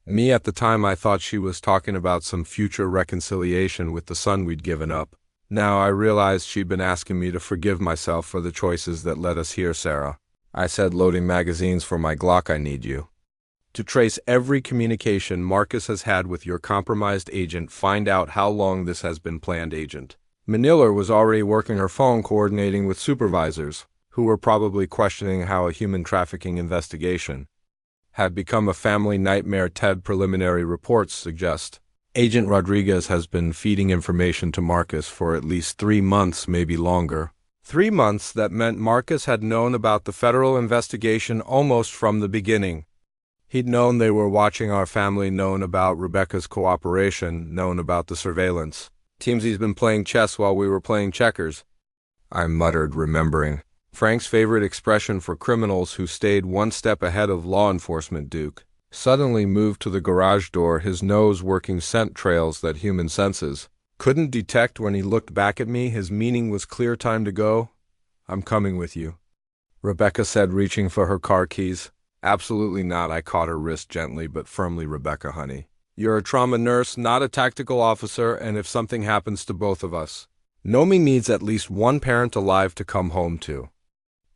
Me, at the time, I thought she was talking about some future reconciliation with the son we'd given up. Now I realized she'd been asking me to forgive myself for the choices that led us here. Sarah, I said, loading magazines for my Glock. I need you to trace every communication Marcus has had with your compromised agent. Find out how long this has been planned. Agent Manila was already working her phone, coordinating with supervisors, who were probably questioning how a human trafficking investigation had become a family nightmare. Ted, preliminary reports suggest Agent Rodriguez has been feeding information to Marcus for at least 3 months, maybe longer. 3 months that meant Marcus had known about the federal investigation almost from the beginning. He'd known they were watching our family, known about Rebecca's cooperation, known about the surveillance teams. He's been playing chess while we were playing checkers, I muttered, remembering Frank's favorite expression for criminals who stayed one step ahead of law enforcement. Duke suddenly moved to the garage door, his nose working scent trails that human senses couldn't detect. When he looked back at me, his meaning was clear. Time to go. I'm coming with you, Rebecca said, reaching for her car keys. Absolutely not. I caught her wrist gently but firmly. Rebecca, honey, you're a trauma nurse, not a tactical officer, and if something happens to both of us, Nomi needs at least one parent alive to come home to.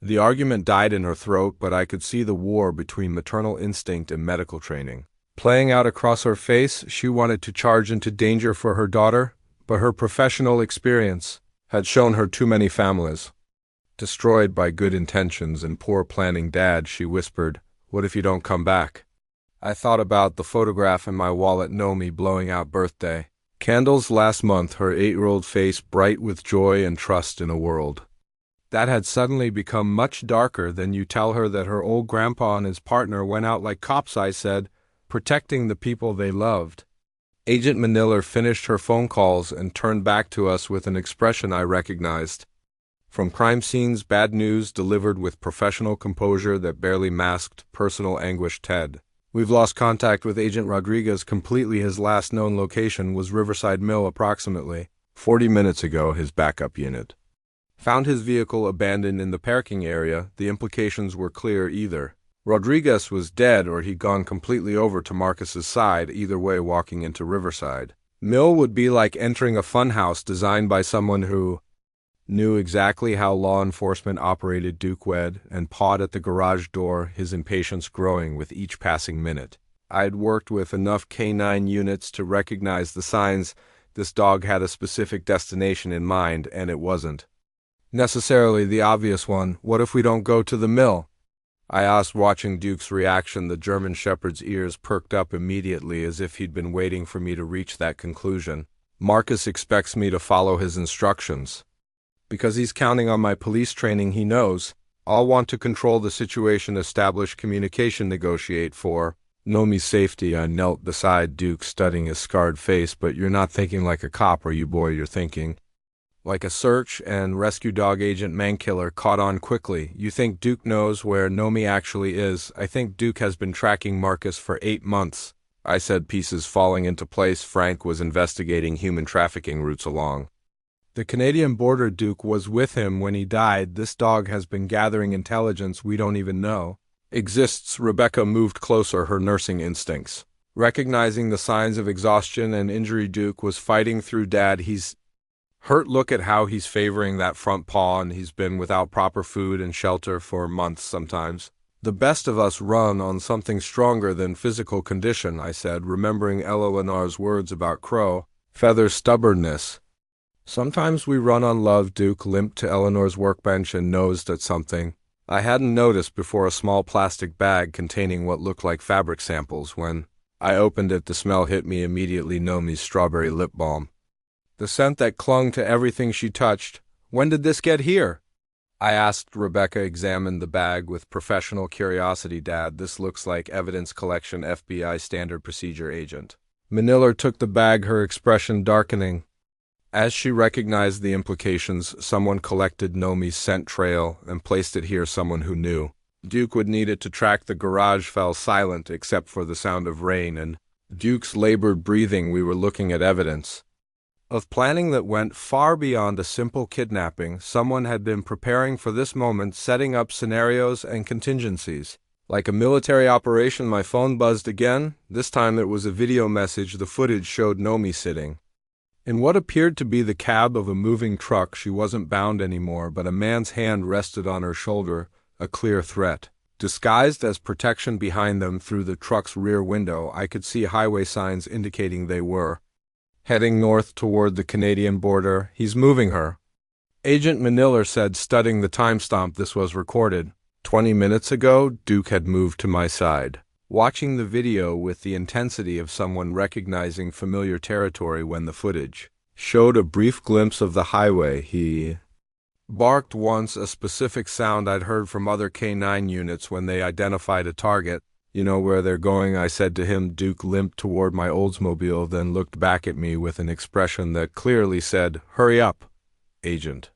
The argument died in her throat, but I could see the war between maternal instinct and medical training playing out across her face. She wanted to charge into danger for her daughter, but her professional experience had shown her too many families destroyed by good intentions and poor planning. Dad, she whispered, what if you don't come back? I thought about the photograph in my wallet, Nomi blowing out birthday candles last month, her 8-year-old face bright with joy and trust in a world that had suddenly become much darker. Then you tell her that her old grandpa and his partner went out like cops, I said, protecting the people they loved. Agent Maniller finished her phone calls and turned back to us with an expression I recognized. From crime scenes, bad news delivered with professional composure that barely masked personal anguish. Ted, we've lost contact with Agent Rodriguez completely. His last known location was Riverside Mill. Approximately 40 minutes ago, his backup unit found his vehicle abandoned in the parking area. The implications were clear: either Rodriguez was dead or he'd gone completely over to Marcus's side. Either way, walking into Riverside Mill would be like entering a funhouse designed by someone who knew exactly how law enforcement operated. Duke wed and pawed at the garage door, his impatience growing with each passing minute. I'd worked with enough K9 units to recognize the signs. This dog had a specific destination in mind, and it wasn't necessarily the obvious one. What if we don't go to the mill? I asked, watching Duke's reaction. The German Shepherd's ears perked up immediately, as if he'd been waiting for me to reach that conclusion. Marcus expects me to follow his instructions. Because he's counting on my police training, he knows I'll want to control the situation, establish communication, negotiate for Nomi's safety. I knelt beside Duke, studying his scarred face. But you're not thinking like a cop, are you, boy? You're thinking like a search and rescue dog. Agent Mankiller caught on quickly. You think Duke knows where Nomi actually is? I think Duke has been tracking Marcus for 8 months, I said, pieces falling into place. Frank was investigating human trafficking routes along the Canadian border. Duke was with him when he died. This dog has been gathering intelligence we don't even know exists. Rebecca moved closer, her nursing instincts recognizing the signs of exhaustion and injury. Duke was fighting through. Dad, he's hurt. Look at how he's favoring that front paw, and he's been without proper food and shelter for months. Sometimes the best of us run on something stronger than physical condition, I said, remembering Eleanor's words about Crow Feather's stubbornness. Sometimes we run on love. Duke limped to Eleanor's workbench and nosed at something I hadn't noticed before, a small plastic bag containing what looked like fabric samples. When I opened it, the smell hit me immediately. Nomi's strawberry lip balm, the scent that clung to everything she touched. When did this get here? I asked. Rebecca examined the bag with professional curiosity. Dad, this looks like evidence collection, FBI standard procedure. Agent Maniller took the bag, her expression darkening as she recognized the implications. Someone collected Nomi's scent trail and placed it here. Someone who knew Duke would need it to track. The garage fell silent except for the sound of rain and Duke's labored breathing. We were looking at evidence of planning that went far beyond a simple kidnapping. Someone had been preparing for this moment, setting up scenarios and contingencies. Like a military operation. My phone buzzed again. This time it was a video message. The footage showed Nomi sitting in what appeared to be the cab of a moving truck. She wasn't bound anymore, but a man's hand rested on her shoulder, a clear threat. Disguised as protection behind them through the truck's rear window, I could see highway signs indicating they were heading north toward the Canadian border. He's moving her, Agent Maniller said, studying the timestamp. This was recorded 20 minutes ago. Duke had moved to my side, watching the video with the intensity of someone recognizing familiar territory. When the footage showed a brief glimpse of the highway, he barked once, a specific sound I'd heard from other K9 units when they identified a target. You know where they're going, I said to him. Duke limped toward my Oldsmobile, then looked back at me with an expression that clearly said, hurry up, Agent.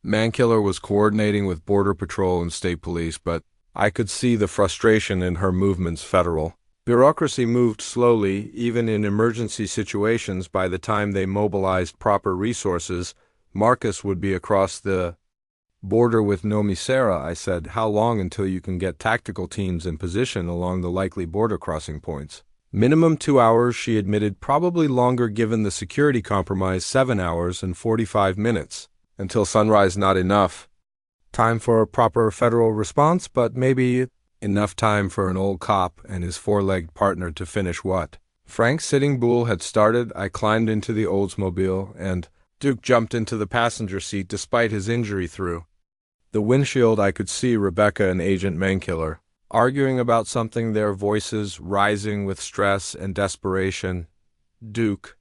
Mankiller was coordinating with Border Patrol and State Police, but I could see the frustration in her movements. Federal bureaucracy moved slowly, even in emergency situations. By the time they mobilized proper resources, Marcus would be across the border with Nomi. Sarah, I said, how long until you can get tactical teams in position along the likely border crossing points? Minimum 2 hours, she admitted. Probably longer given the security compromise. 7 hours and 45 minutes. Until sunrise. Not enough time for a proper federal response, but maybe enough time for an old cop and his four-legged partner to finish what Frank's Sitting Bull had started. I climbed into the Oldsmobile, and Duke jumped into the passenger seat. Despite his injury, through the windshield I could see Rebecca and Agent Mankiller arguing about something, their voices rising with stress and desperation. "Duke,"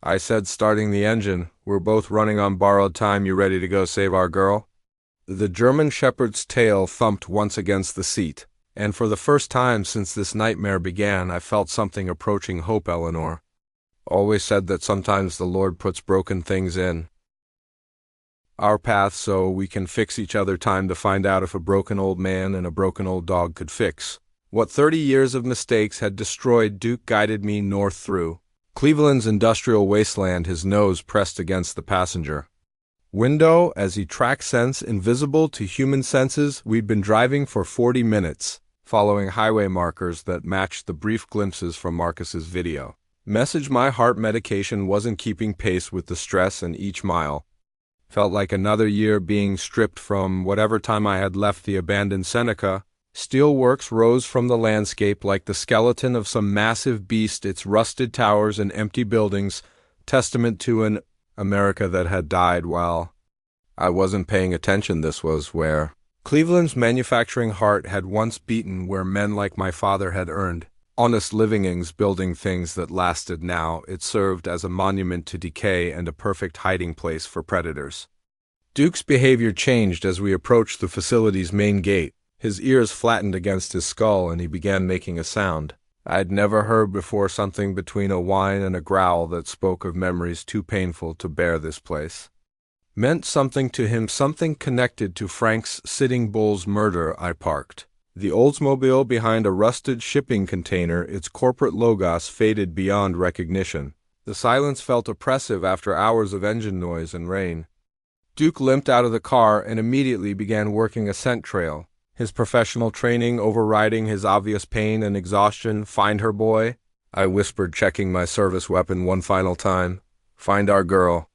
I said, starting the engine. "We're both running on borrowed time. You ready to go save our girl?" The German shepherd's tail thumped once against the seat, and for the first time since this nightmare began, I felt something approaching hope. Eleanor always said that sometimes the Lord puts broken things in our path so we can fix each other. Time to find out if a broken old man and a broken old dog could fix what 30 years of mistakes had destroyed. Duke guided me north through Cleveland's industrial wasteland, his nose pressed against the passenger window as he tracked scents invisible to human senses. We'd been driving for 40 minutes, following highway markers that matched the brief glimpses from Marcus's video message. My heart medication wasn't keeping pace with the stress, and each mile felt like another year being stripped from whatever time I had left the abandoned Seneca. Steelworks rose from the landscape like the skeleton of some massive beast, its rusted towers and empty buildings, testament to an America that had died while I wasn't paying attention. This was where Cleveland's manufacturing heart had once beaten, where men like my father had earned honest livings building things that lasted. Now it served as a monument to decay and a perfect hiding place for predators. Duke's behavior changed as we approached the facility's main gate. His ears flattened against his skull, and he began making a sound I'd never heard before, something between a whine and a growl that spoke of memories too painful to bear. This place meant something to him, something connected to Frank's Sitting Bull's murder. I parked the Oldsmobile behind a rusted shipping container, its corporate logos faded beyond recognition. The silence felt oppressive after hours of engine noise and rain. Duke limped out of the car and immediately began working a scent trail, his professional training overriding his obvious pain and exhaustion. "Find her, boy," I whispered, checking my service weapon one final time. "Find our girl."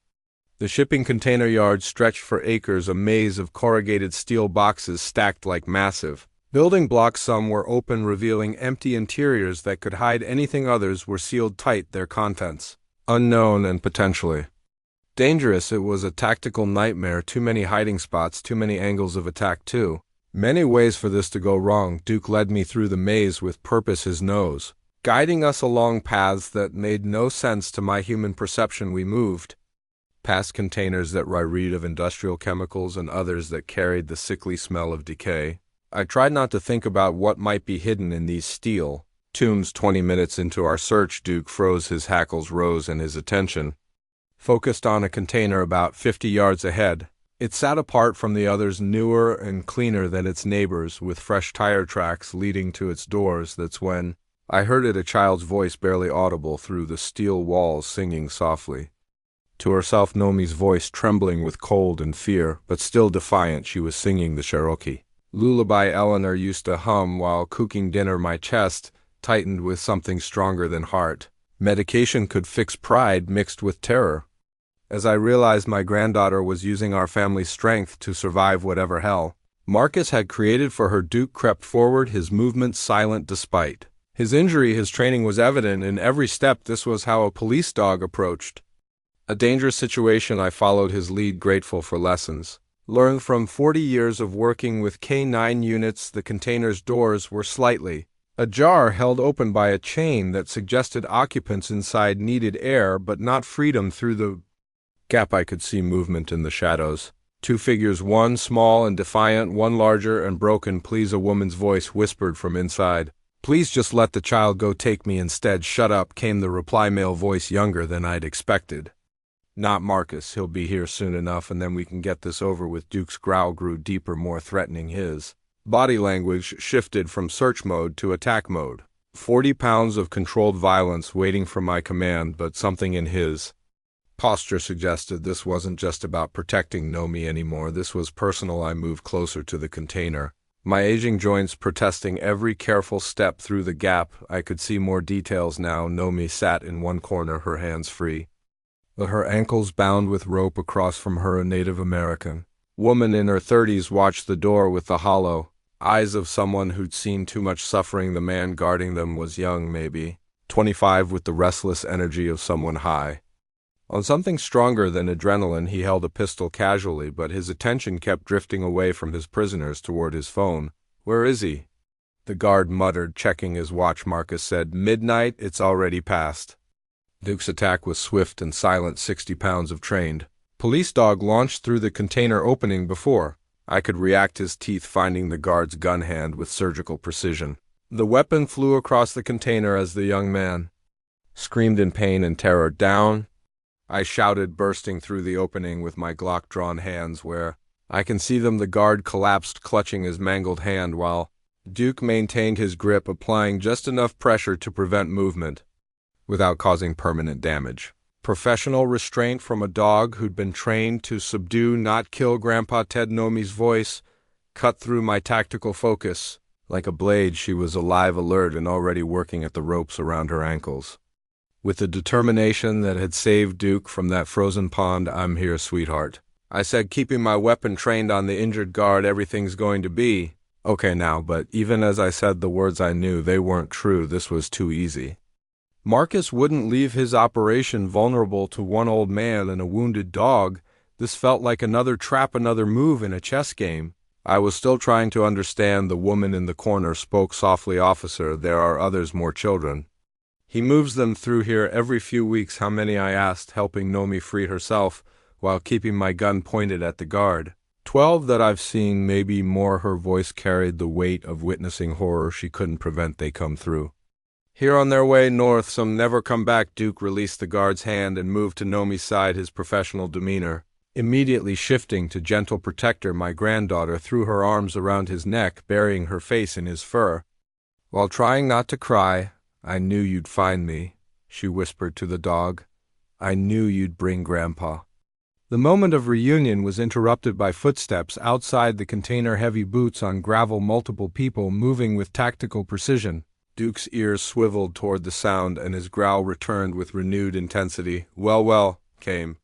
The shipping container yard stretched for acres, a maze of corrugated steel boxes stacked like massive building blocks. Some were open, revealing empty interiors that could hide anything. Others were sealed tight, their contents unknown and potentially dangerous. It was a tactical nightmare. Too many hiding spots, too many angles of attack, too many ways for this to go wrong. Duke led me through the maze with purpose, his nose guiding us along paths that made no sense to my human perception. We moved past containers that reeked of industrial chemicals and others that carried the sickly smell of decay. I tried not to think about what might be hidden in these steel tombs. 20 minutes into our search, Duke froze, his hackles rose, and his attention focused on a container about 50 yards ahead. It sat apart from the others, newer and cleaner than its neighbors, with fresh tire tracks leading to its doors. That's when I heard it, a child's voice barely audible through the steel walls, singing softly to herself. Nomi's voice trembling with cold and fear, but still defiant. She was singing the Cherokee lullaby Eleanor used to hum while cooking dinner. My chest tightened with something stronger than heart medication could fix. Pride mixed with terror as I realized my granddaughter was using our family's strength to survive whatever hell Marcus had created for her. Duke crept forward, his movements silent despite his injury. His training was evident in every step. This was how a police dog approached a dangerous situation. I followed his lead, grateful for lessons learned from 40 years of working with K9 units. The container's doors were slightly ajar, held open by a chain that suggested occupants inside needed air but not freedom. Through the gap I could see movement in the shadows. Two figures, one small and defiant, one larger and broken. "Please," a woman's voice whispered from inside. "Please just let the child go. Take me instead." "Shut up," came the reply, male voice, younger than I'd expected. "Not Marcus. He'll be here soon enough, and then we can get this over with." Duke's growl grew deeper, more threatening. His body language shifted from search mode to attack mode. 40 pounds of controlled violence waiting for my command, but something in his posture suggested this wasn't just about protecting Nomi anymore. This was personal. I moved closer to the container, my aging joints protesting every careful step through the gap. I could see more details now. Nomi sat in one corner, her hands free, her ankles bound with rope across from her. A Native American woman in her 30s watched the door with the hollow eyes of someone who'd seen too much suffering. The man guarding them was young, maybe 25, with the restless energy of someone high on something stronger than adrenaline. He held a pistol casually, but his attention kept drifting away from his prisoners toward his phone. "Where is he?" The guard muttered, checking his watch. Marcus said, "Midnight, it's already past." Duke's attack was swift and silent, 60 pounds of trained police dog launched through the container opening before I could react, his teeth finding the guard's gun hand with surgical precision. The weapon flew across the container as the young man screamed in pain and terror. "Down!" I shouted, bursting through the opening with my Glock-drawn hands. "Where?" "I can see them." The guard collapsed, clutching his mangled hand, while Duke maintained his grip, applying just enough pressure to prevent movement without causing permanent damage. Professional restraint from a dog who'd been trained to subdue, not kill. Grandpa Ted. Nomi's voice cut through my tactical focus. Like a blade, she was alive, alert, and already working at the ropes around her ankles. With the determination that had saved Duke from that frozen pond. "I'm here, sweetheart," I said, keeping my weapon trained on the injured guard. "Everything's going to be okay now." But even as I said the words, I knew they weren't true. This was too easy. Marcus wouldn't leave his operation vulnerable to one old man and a wounded dog. This felt like another trap, another move in a chess game. I was still trying to understand. The woman in the corner spoke softly. "Officer, there are others, more children. He moves them through here every few weeks." "How many?" I asked, helping Nomi free herself while keeping my gun pointed at the guard. 12 that I've seen, maybe more." Her voice carried the weight of witnessing horror she couldn't prevent. "They come through here on their way north. Some never come back." Duke released the guard's hand and moved to Nomi's side, his professional demeanor immediately shifting to gentle protector. My granddaughter threw her arms around his neck, burying her face in his fur. While trying not to cry, "I knew you'd find me," she whispered to the dog. "I knew you'd bring Grandpa." The moment of reunion was interrupted by footsteps outside the container, heavy boots on gravel, multiple people moving with tactical precision. Duke's ears swiveled toward the sound, and his growl returned with renewed intensity. "Well, well," came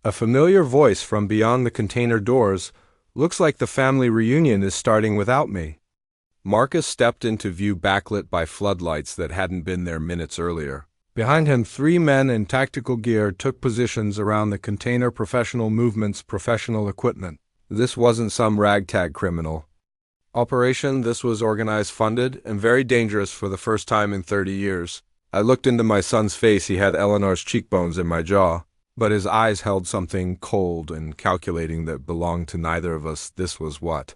a familiar voice from beyond the container doors. "Looks like the family reunion is starting without me." Marcus stepped into view, backlit by floodlights that hadn't been there minutes earlier. Behind him, 3 men in tactical gear took positions around the container. Professional movements, professional equipment. This wasn't some ragtag criminal operation. This was organized, funded, and very dangerous for the first time in 30 years. I looked into my son's face. He had Eleanor's cheekbones in my jaw, but his eyes held something cold and calculating that belonged to neither of us. This was what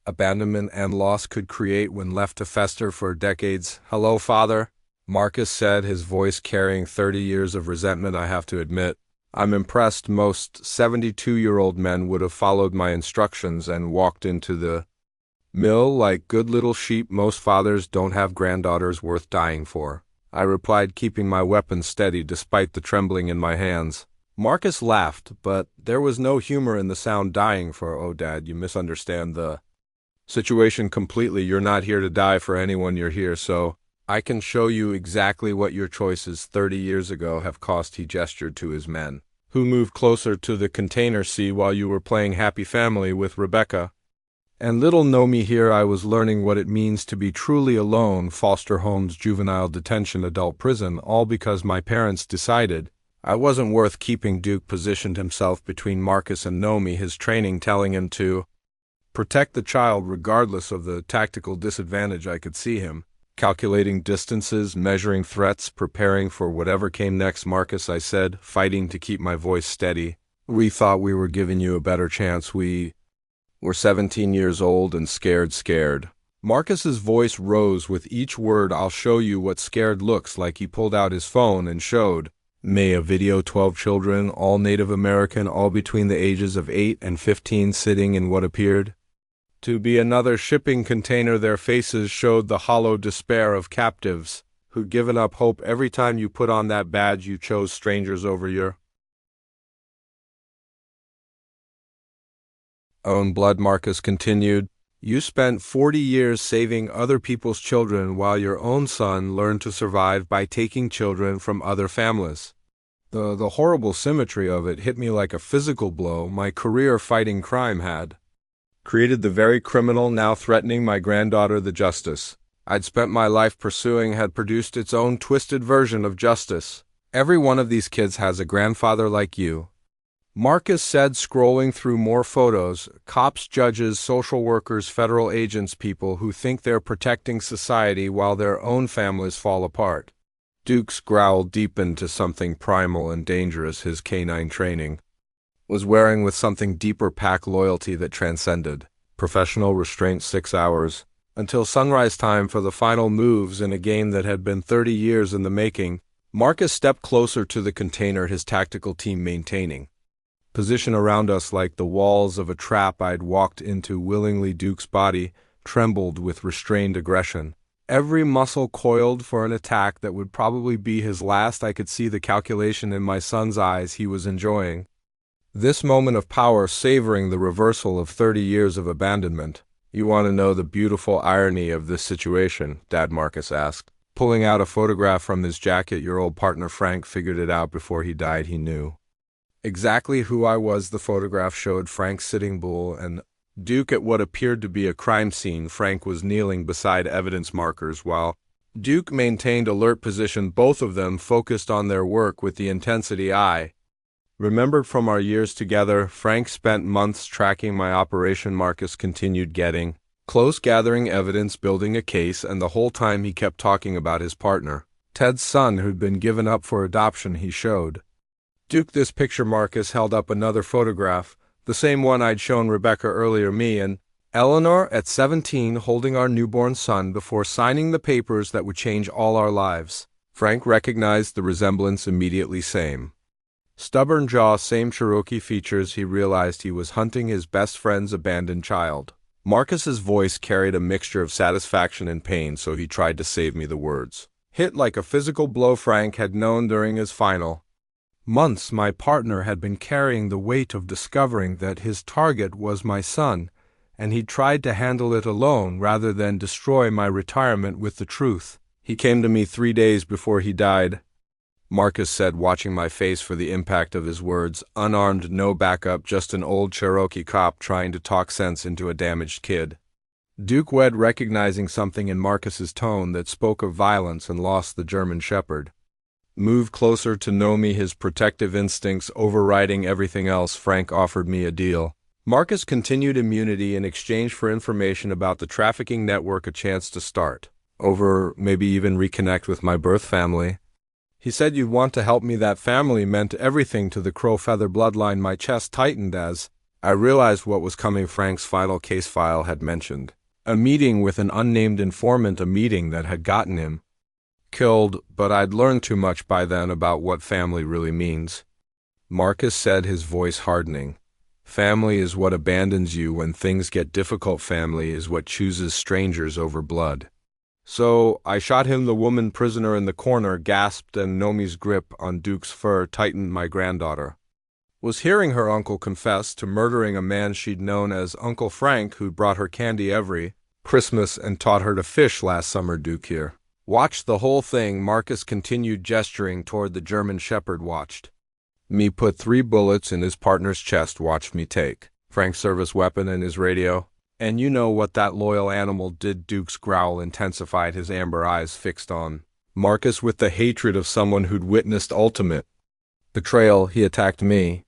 abandonment and loss could create when left to fester for decades. "Hello, Father," Marcus said, his voice carrying 30 years of resentment. "I have to admit, I'm impressed. Most 72-year-old men would have followed my instructions and walked into the mill like good little sheep. Most fathers don't have granddaughters worth dying for," I replied, keeping my weapon steady despite the trembling in my hands. Marcus laughed, but there was no humor in the sound. "Dying for? Oh, Dad, you misunderstand the situation completely. You're not here to die for anyone. You're here so I can show you exactly what your choices 30 years ago have cost." He gestured to his men, who moved closer to the container. "See, while you were playing happy family with Rebecca and little Nomi here, I was learning what it means to be truly alone. Foster homes, juvenile detention, adult prison, all because my parents decided I wasn't worth keeping." Duke positioned himself between Marcus and Nomi, his training telling him to protect the child regardless of the tactical disadvantage. I could see him calculating distances, measuring threats, preparing for whatever came next. "Marcus," I said, fighting to keep my voice steady, "we thought we were giving you a better chance. We're 17 years old and scared. Marcus's voice rose with each word. "I'll show you what scared looks like." He pulled out his phone and showed me a video. 12 children, all Native American, all between the ages of 8 and 15, sitting in what appeared to be another shipping container. Their faces showed the hollow despair of captives who'd given up hope. "Every time you put on that badge, you chose strangers over your own blood." Marcus continued, "You spent 40 years saving other people's children while your own son learned to survive by taking children from other families." The horrible symmetry of it hit me like a physical blow. My career fighting crime had created the very criminal now threatening my granddaughter. The justice I'd spent my life pursuing had produced its own twisted version of justice. "Every one of these kids has a grandfather like you. Marcus said, scrolling through more photos. Cops, judges, social workers, federal agents, people who think they're protecting society while their own families fall apart. Duke's growl deepened to something primal and dangerous. His canine training was wearing with something deeper, pack loyalty that transcended professional restraint. 6 hours until sunrise time for the final moves in a game that had been 30 years in the making. Marcus stepped closer to the container, his tactical team maintaining position around us like the walls of a trap I'd walked into willingly. Duke's body trembled with restrained aggression, every muscle coiled for an attack that would probably be his last. I could see the calculation in my son's eyes. He was enjoying this moment of power, savoring the reversal of 30 years of abandonment. "You want to know the beautiful irony of this situation?" Dad, Marcus asked, pulling out a photograph from his jacket. "Your old partner Frank figured it out before he died. He knew exactly who I was." The photograph showed Frank Sitting Bull and Duke at what appeared to be a crime scene. Frank was kneeling beside evidence markers while Duke maintained alert position, both of them focused on their work with the intensity I remembered from our years together. "Frank spent months tracking my operation," Marcus continued, "getting close, gathering evidence, building a case, and the whole time he kept talking about his partner, Ted's son, who'd been given up for adoption." He showed Duke this picture. Marcus held up another photograph, the same one I'd shown Rebecca earlier. Me and Eleanor at 17 holding our newborn son before signing the papers that would change all our lives. Frank recognized the resemblance immediately. Same stubborn jaw, same Cherokee features. He realized he was hunting his best friend's abandoned child. Marcus's voice carried a mixture of satisfaction and pain, so he tried to save me. The words hit like a physical blow. Frank had known during his final months my partner had been carrying the weight of discovering that his target was my son, and he'd tried to handle it alone rather than destroy my retirement with the truth. "He came to me 3 days before he died," Marcus said, watching my face for the impact of his words. "Unarmed, no backup, just an old Cherokee cop trying to talk sense into a damaged kid." Duke wed, recognizing something in Marcus's tone that spoke of violence and loss. The German Shepherd moved closer to know me, his protective instincts overriding everything else. "Frank offered me a deal." Marcus continued, "immunity in exchange for information about the trafficking network, a chance to start over, maybe even reconnect with my birth family. He said you'd want to help me." That family meant everything to the Crow Feather bloodline. My chest tightened as I realized what was coming. Frank's final case file had mentioned a meeting with an unnamed informant, a meeting that had gotten him killed, but I'd learned too much by then about what family really means. Marcus said, his voice hardening. "Family is what abandons you when things get difficult. Family is what chooses strangers over blood." "So I shot him." The woman prisoner in the corner gasped, and Nomi's grip on Duke's fur tightened. My granddaughter was hearing her uncle confess to murdering a man she'd known as Uncle Frank, who'd brought her candy every Christmas and taught her to fish last summer. Duke here watched the whole thing. Marcus continued, gesturing toward the German Shepherd. "Watched me put 3 bullets in his partner's chest. Watched me take Frank's service weapon and his radio. And you know what that loyal animal did." Duke's growl intensified, his amber eyes fixed on Marcus with the hatred of someone who'd witnessed ultimate betrayal. "He attacked me,"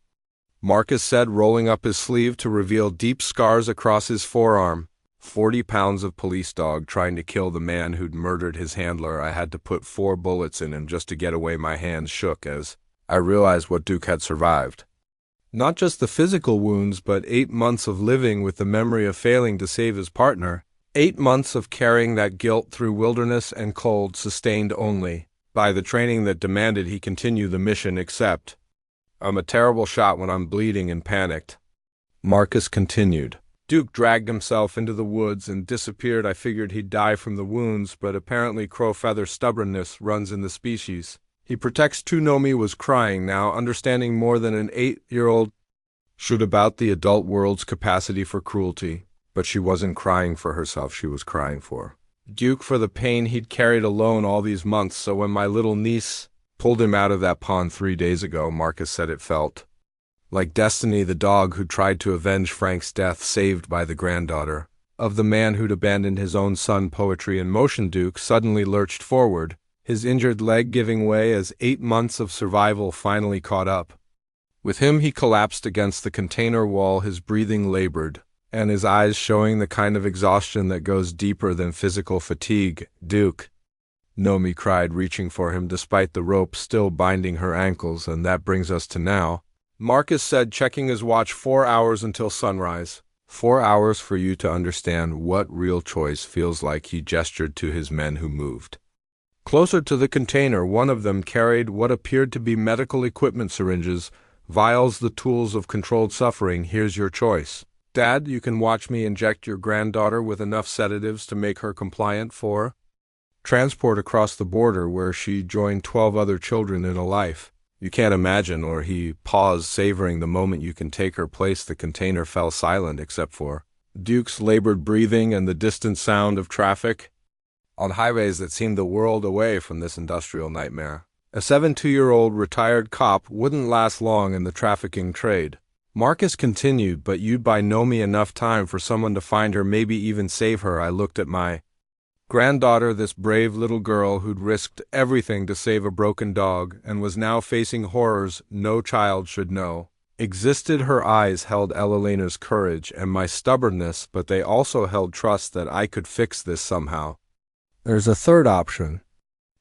Marcus said, rolling up his sleeve to reveal deep scars across his forearm. 40 pounds of police dog trying to kill the man who'd murdered his handler. I had to put 4 bullets in him just to get away. My hands shook as I realized what Duke had survived. Not just the physical wounds, but 8 months of living with the memory of failing to save his partner. 8 months of carrying that guilt through wilderness and cold, sustained only by the training that demanded he continue the mission. "Except I'm a terrible shot when I'm bleeding and panicked," Marcus continued. Duke dragged himself into the woods and disappeared. I figured he'd die from the wounds, but apparently Crow Feather stubbornness runs in the species. "He protects too." Nomi was crying now, understanding more than an 8-year-old should about the adult world's capacity for cruelty. But she wasn't crying for herself, she was crying for Duke, for the pain he'd carried alone all these months. "So when my little niece pulled him out of that pond 3 days ago," Marcus said, "it felt like destiny." The dog who tried to avenge Frank's death, saved by the granddaughter of the man who'd abandoned his own son. Poetry in motion. Duke suddenly lurched forward, his injured leg giving way as 8 months of survival finally caught up With him he collapsed against the container wall, his breathing labored, and his eyes showing the kind of exhaustion that goes deeper than physical fatigue. "Duke," Nomi cried, reaching for him despite the rope still binding her ankles. "And that brings us to now," Marcus said, checking his watch. 4 hours until sunrise. 4 hours for you to understand what real choice feels like." He gestured to his men who moved closer to the container. One of them carried what appeared to be medical equipment, syringes, vials, the tools of controlled suffering. "Here's your choice. Dad, you can watch me inject your granddaughter with enough sedatives to make her compliant for transport across the border, where she joined 12 other children in a life you can't imagine." Or he paused, savoring the moment. "You can take her place." The container fell silent except for Duke's labored breathing and the distant sound of traffic on highways that seemed the world away from this industrial nightmare. A 72-year-old retired cop wouldn't last long in the trafficking trade. Marcus continued, "But you'd buy Nomi enough time for someone to find her, maybe even save her." I looked at my granddaughter, this brave little girl who'd risked everything to save a broken dog and was now facing horrors no child should know existed. Her eyes held Elena's courage and my stubbornness, but they also held trust that I could fix this somehow. "There's a third option,"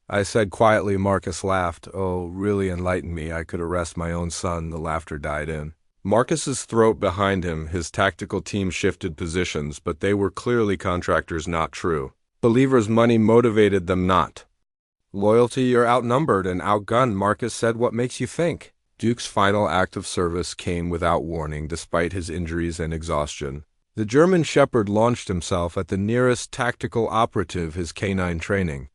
I said quietly. Marcus laughed. "Oh, really enlighten me. I could arrest my own son." The laughter died in Marcus's throat behind him. His tactical team shifted positions, but they were clearly contractors, not true believers. Money motivated them, not loyalty. "You're outnumbered and outgunned," Marcus said. "What makes you think?" Duke's final act of service came without warning, despite his injuries and exhaustion. The German shepherd launched himself at the nearest tactical operative, his canine training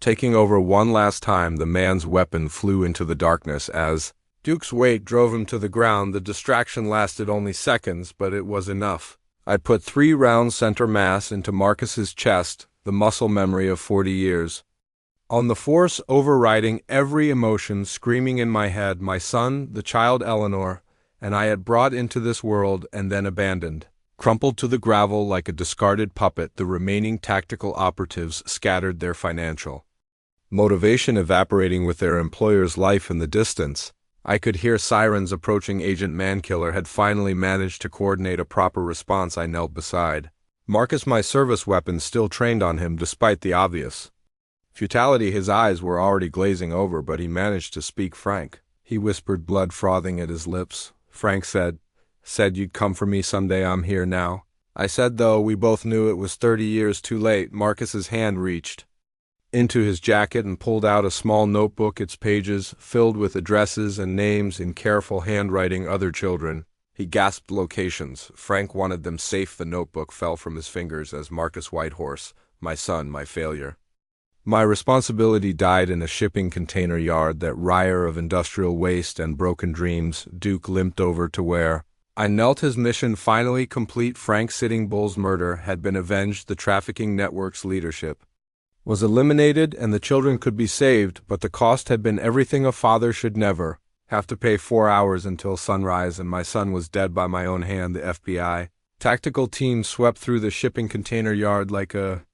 taking over one last time. The man's weapon flew into the darkness as Duke's weight drove him to the ground. The distraction lasted only seconds, but it was enough. I put 3 rounds center mass into Marcus's chest, the muscle memory of 40 years. On the force overriding every emotion, screaming in my head, my son, the child Eleanor, and I had brought into this world and then abandoned, crumpled to the gravel like a discarded puppet. The remaining tactical operatives scattered, their financial motivation evaporating with their employer's life in the distance. I could hear sirens approaching. Agent Mankiller had finally managed to coordinate a proper response. I knelt beside Marcus, my service weapon still trained on him despite the obvious futility. His eyes were already glazing over, but he managed to speak. "Frank," he whispered, blood frothing at his lips. "Frank said you'd come for me someday. I'm here now." I said, though we both knew it was 30 years too late. Marcus's hand reached into his jacket and pulled out a small notebook, its pages filled with addresses and names in careful handwriting. "Other children." He gasped. "Locations." Frank wanted them safe. The notebook fell from his fingers as Marcus Whitehorse, my son, my failure, my responsibility, died in a shipping container yard, that wryer of industrial waste and broken dreams. Duke limped over to where I knelt. His mission finally complete. Frank Sitting Bull's murder had been avenged. The trafficking network's leadership was eliminated and the children could be saved, but the cost had been everything. A father should never have to pay. 4 hours until sunrise, and my son was dead by my own hand. The FBI tactical team swept through the shipping container yard like a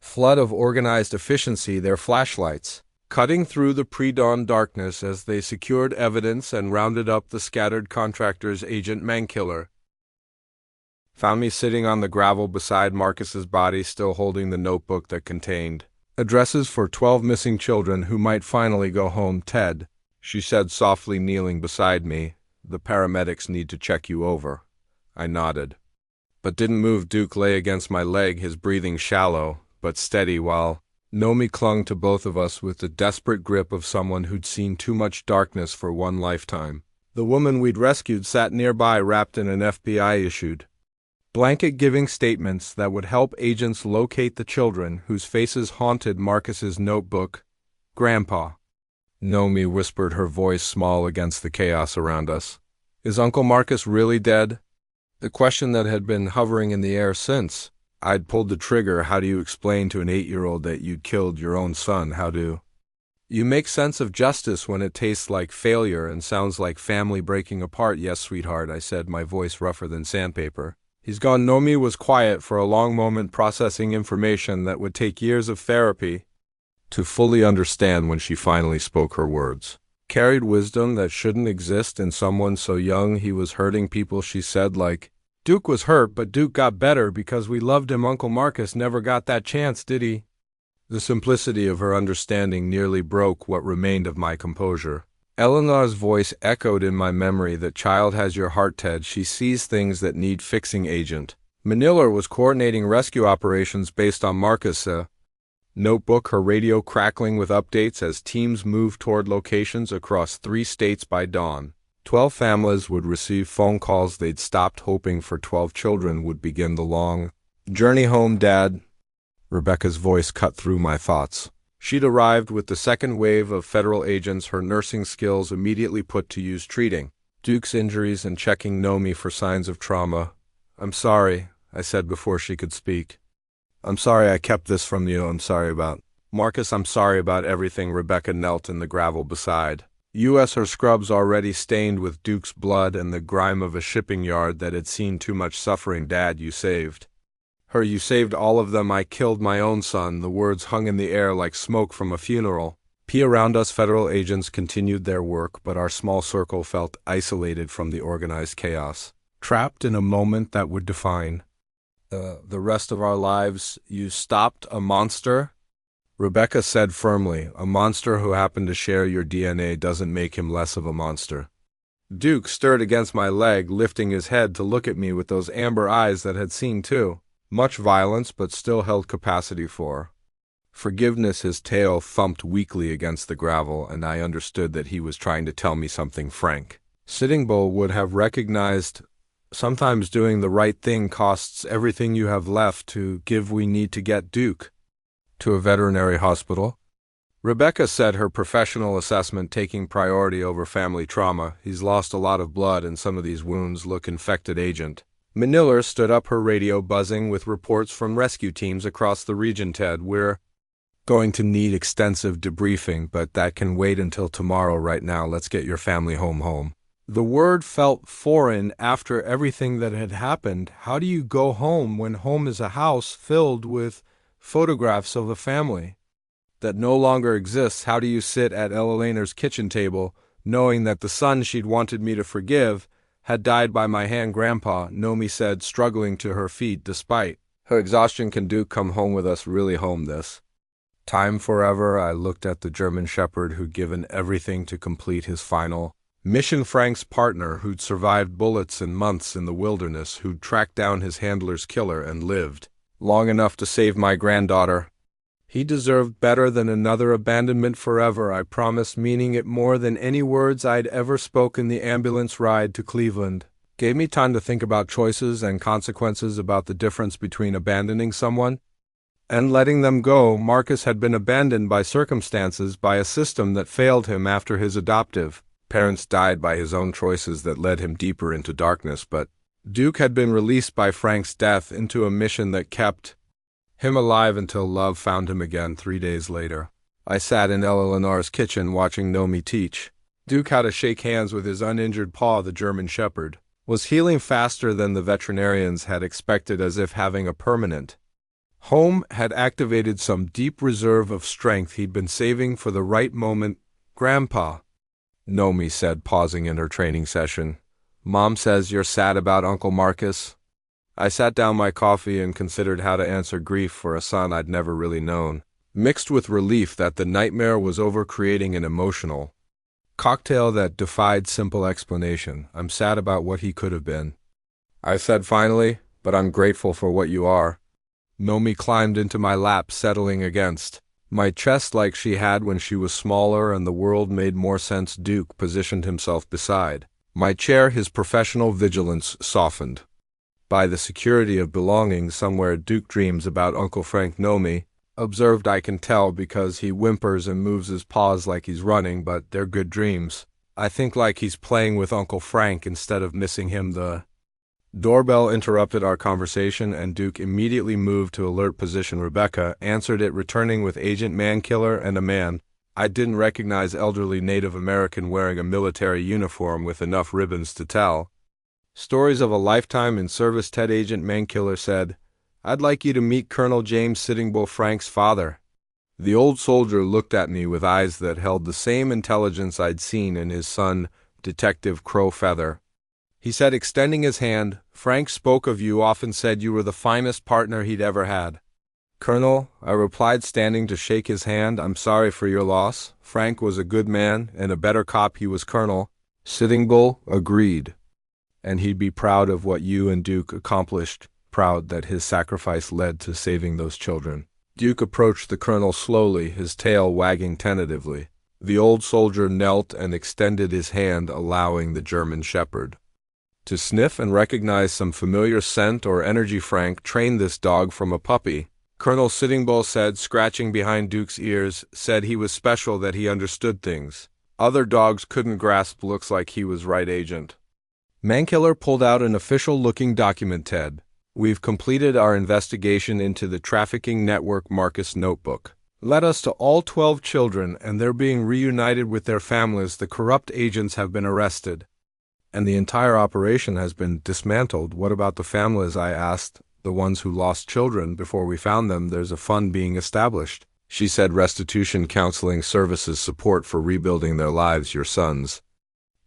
flood of organized efficiency, their flashlights cutting through the pre-dawn darkness as they secured evidence and rounded up the scattered contractors. Agent Mankiller found me sitting on the gravel beside Marcus's body, still holding the notebook that contained addresses for 12 missing children who might finally go home. "Ted," she said softly, kneeling beside me, "the paramedics need to check you over." I nodded, but didn't move. Duke lay against my leg, his breathing shallow but steady, while Nomi clung to both of us with the desperate grip of someone who'd seen too much darkness for one lifetime. The woman we'd rescued sat nearby, wrapped in an FBI-issued blanket, giving statements that would help agents locate the children whose faces haunted Marcus's notebook. "Grandpa," Nomi whispered, her voice small against the chaos around us. "Is Uncle Marcus really dead?" The question that had been hovering in the air since I'd pulled the trigger. How do you explain to an 8-year-old that you'd killed your own son? How do you make sense of justice when it tastes like failure and sounds like family breaking apart? "Yes, sweetheart," I said, my voice rougher than sandpaper. "He's gone." Nomi was quiet for a long moment, processing information that would take years of therapy to fully understand. When she finally spoke her words, Carried wisdom that shouldn't exist in someone so young he was hurting people, she said, like, Duke was hurt, but Duke got better because we loved him. Uncle Marcus never got that chance, did he? The simplicity of her understanding nearly broke what remained of my composure. Eleanor's voice echoed in my memory. That child has your heart, Ted. She sees things that need fixing, Agent. Manila was coordinating rescue operations based on Marcus' notebook, her radio crackling with updates as teams moved toward locations across 3 states by dawn. 12 families would receive phone calls. They'd stopped hoping for 12 children would begin the long journey home, Dad. Rebecca's voice cut through my thoughts. She'd arrived with the second wave of federal agents, her nursing skills immediately put to use treating Duke's injuries and checking Nomi for signs of trauma. I'm sorry, I said before she could speak. I'm sorry I kept this from you. I'm sorry about Marcus. I'm sorry about everything. Rebecca knelt in the gravel beside us, her scrubs already stained with Duke's blood and the grime of a shipping yard that had seen too much suffering. Dad, you saved her. You saved all of them. I killed my own son. The words hung in the air like smoke from a funeral. Around us, federal agents continued their work, but our small circle felt isolated from the organized chaos, trapped in a moment that would define the rest of our lives. You stopped a monster? Rebecca said firmly. A monster who happened to share your DNA doesn't make him less of a monster. Duke stirred against my leg, lifting his head to look at me with those amber eyes that had seen too much violence but still held capacity for forgiveness. His tail thumped weakly against the gravel, and I understood that he was trying to tell me something frank. Sitting Bull would have recognized. Sometimes doing the right thing costs everything you have left to give. We need to get Duke to a veterinary hospital. Rebecca said, her professional assessment taking priority over family trauma. He's lost a lot of blood and some of these wounds look infected, Agent. Manila stood up, her radio buzzing with reports from rescue teams across the region. Ted, we're going to need extensive debriefing, but that can wait until tomorrow. Right now, let's get your family home. The word felt foreign after everything that had happened. How do you go home when home is a house filled with photographs of a family that no longer exists? How do you sit at Eleanor's kitchen table knowing that the son she'd wanted me to forgive had died by my hand? Grandpa, Nomi said, struggling to her feet despite her exhaustion. Can Duke come home with us? Really home this time forever? I looked at the German shepherd who'd given everything to complete his final mission. Frank's partner who'd survived bullets and months in the wilderness, who'd tracked down his handler's killer and lived long enough to save my granddaughter. He deserved better than another abandonment forever, I promised, meaning it more than any words I'd ever spoken. The ambulance ride to Cleveland gave me time to think about choices and consequences, about the difference between abandoning someone and letting them go. Marcus had been abandoned by circumstances, by a system that failed him after his adoptive parents died, by his own choices that led him deeper into darkness. But Duke had been released by Frank's death into a mission that kept him alive until love found him again. 3 days later, I sat in Eleanor's kitchen watching Nomi teach Duke how to shake hands with his uninjured paw. The German shepherd was healing faster than the veterinarians had expected, as if having a permanent home had activated some deep reserve of strength he'd been saving for the right moment. Grandpa, Nomi said, pausing in her training session, Mom says you're sad about Uncle Marcus. I sat down my coffee and considered how to answer grief for a son I'd never really known, mixed with relief that the nightmare was over, creating an emotional cocktail that defied simple explanation. I'm sad about what he could have been, I said finally, but I'm grateful for what you are. Nomi climbed into my lap, settling against my chest like she had when she was smaller and the world made more sense. Duke positioned himself beside my chair, his professional vigilance softened by the security of belonging somewhere. Duke dreams about Uncle Frank. Nomi observed. I can tell because he whimpers and moves his paws like he's running, but they're good dreams. I think like he's playing with Uncle Frank instead of missing him. The doorbell interrupted our conversation, and Duke immediately moved to alert position. Rebecca answered it, returning with Agent Mankiller and a man I didn't recognize, elderly Native American wearing a military uniform with enough ribbons to tell stories of a lifetime in service. Ted, Agent Mankiller said, I'd like you to meet Colonel James Sitting Bull, Frank's father. The old soldier looked at me with eyes that held the same intelligence I'd seen in his son, Detective Crowfeather. He said, extending his hand, "Frank spoke of you, often said you were the finest partner he'd ever had." "Colonel," I replied, standing to shake his hand, "I'm sorry for your loss. Frank was a good man, and a better cop he was, Colonel." Sitting Bull agreed. "And he'd be proud of what you and Duke accomplished, proud that his sacrifice led to saving those children." Duke approached the colonel slowly, his tail wagging tentatively. The old soldier knelt and extended his hand, allowing the German shepherd to sniff and recognize some familiar scent or energy. "Frank trained this dog from a puppy," Colonel Sitting Bull said, scratching behind Duke's ears. "Said he was special, that he understood things other dogs couldn't grasp. Looks like he was right, Agent." Mankiller pulled out an official-looking document. "Ted, we've completed our investigation into the trafficking network Marcus Notebook. Led us to all 12 children, and they're being reunited with their families. The corrupt agents have been arrested, and the entire operation has been dismantled." "What about the families?" I asked. "The ones who lost children before we found them. There's a fund being established." She said, "Restitution Counseling Services, support for rebuilding their lives, your sons."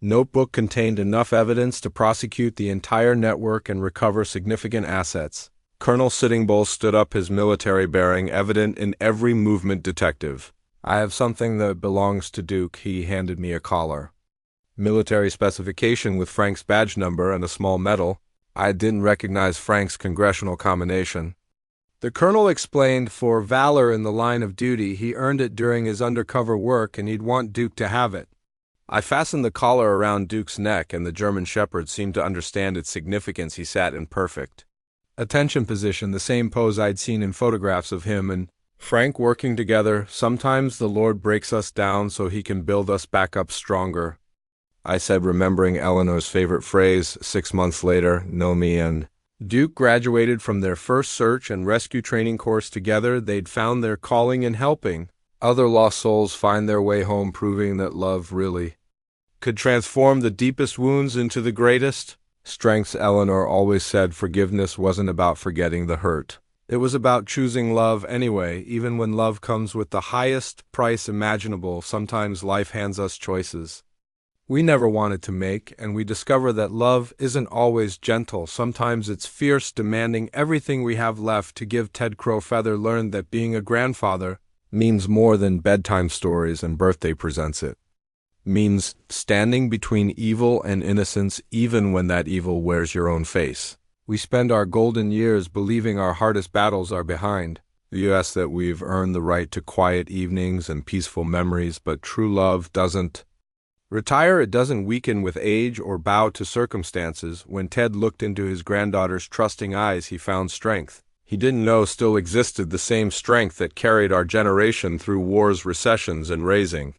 Notebook contained enough evidence to prosecute the entire network and recover significant assets. Colonel Sitting Bull stood up, his military bearing evident in every movement. "Detective, I have something that belongs to Duke." He handed me a collar. Military specification with Frank's badge number and a small medal. I didn't recognize Frank's congressional combination. The colonel explained, "For valor in the line of duty, he earned it during his undercover work, and he'd want Duke to have it." I fastened the collar around Duke's neck, and the German shepherd seemed to understand its significance. He sat in perfect attention position, the same pose I'd seen in photographs of him and Frank working together. "Sometimes the Lord breaks us down so he can build us back up stronger," I said, remembering Eleanor's favorite phrase. 6 months later, Nomi and Duke graduated from their first search and rescue training course together. They'd found their calling in helping other lost souls find their way home, proving that love really could transform the deepest wounds into the greatest strengths. Eleanor always said forgiveness wasn't about forgetting the hurt. It was about choosing love anyway, even when love comes with the highest price imaginable. Sometimes life hands us choices we never wanted to make, and we discover that love isn't always gentle. Sometimes it's fierce, demanding everything we have left to give. Ted Crowfeather learned that being a grandfather means more than bedtime stories and birthday presents. It means standing between evil and innocence, even when that evil wears your own face. We spend our golden years believing our hardest battles are behind us, that we've earned the right to quiet evenings and peaceful memories, but true love doesn't retire. It doesn't weaken with age or bow to circumstances. When Ted looked into his granddaughter's trusting eyes, he found strength he didn't know still existed, the same strength that carried our generation through wars, recessions, and raising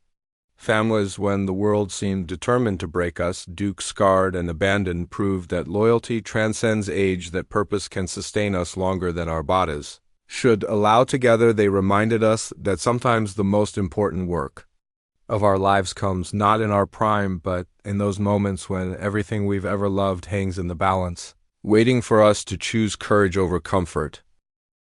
families when the world seemed determined to break us. Duke, scarred and abandoned, proved that loyalty transcends age, that purpose can sustain us longer than our bodies should allow. Together they reminded us that sometimes the most important work of our lives comes not in our prime, but in those moments when everything we've ever loved hangs in the balance, waiting for us to choose courage over comfort.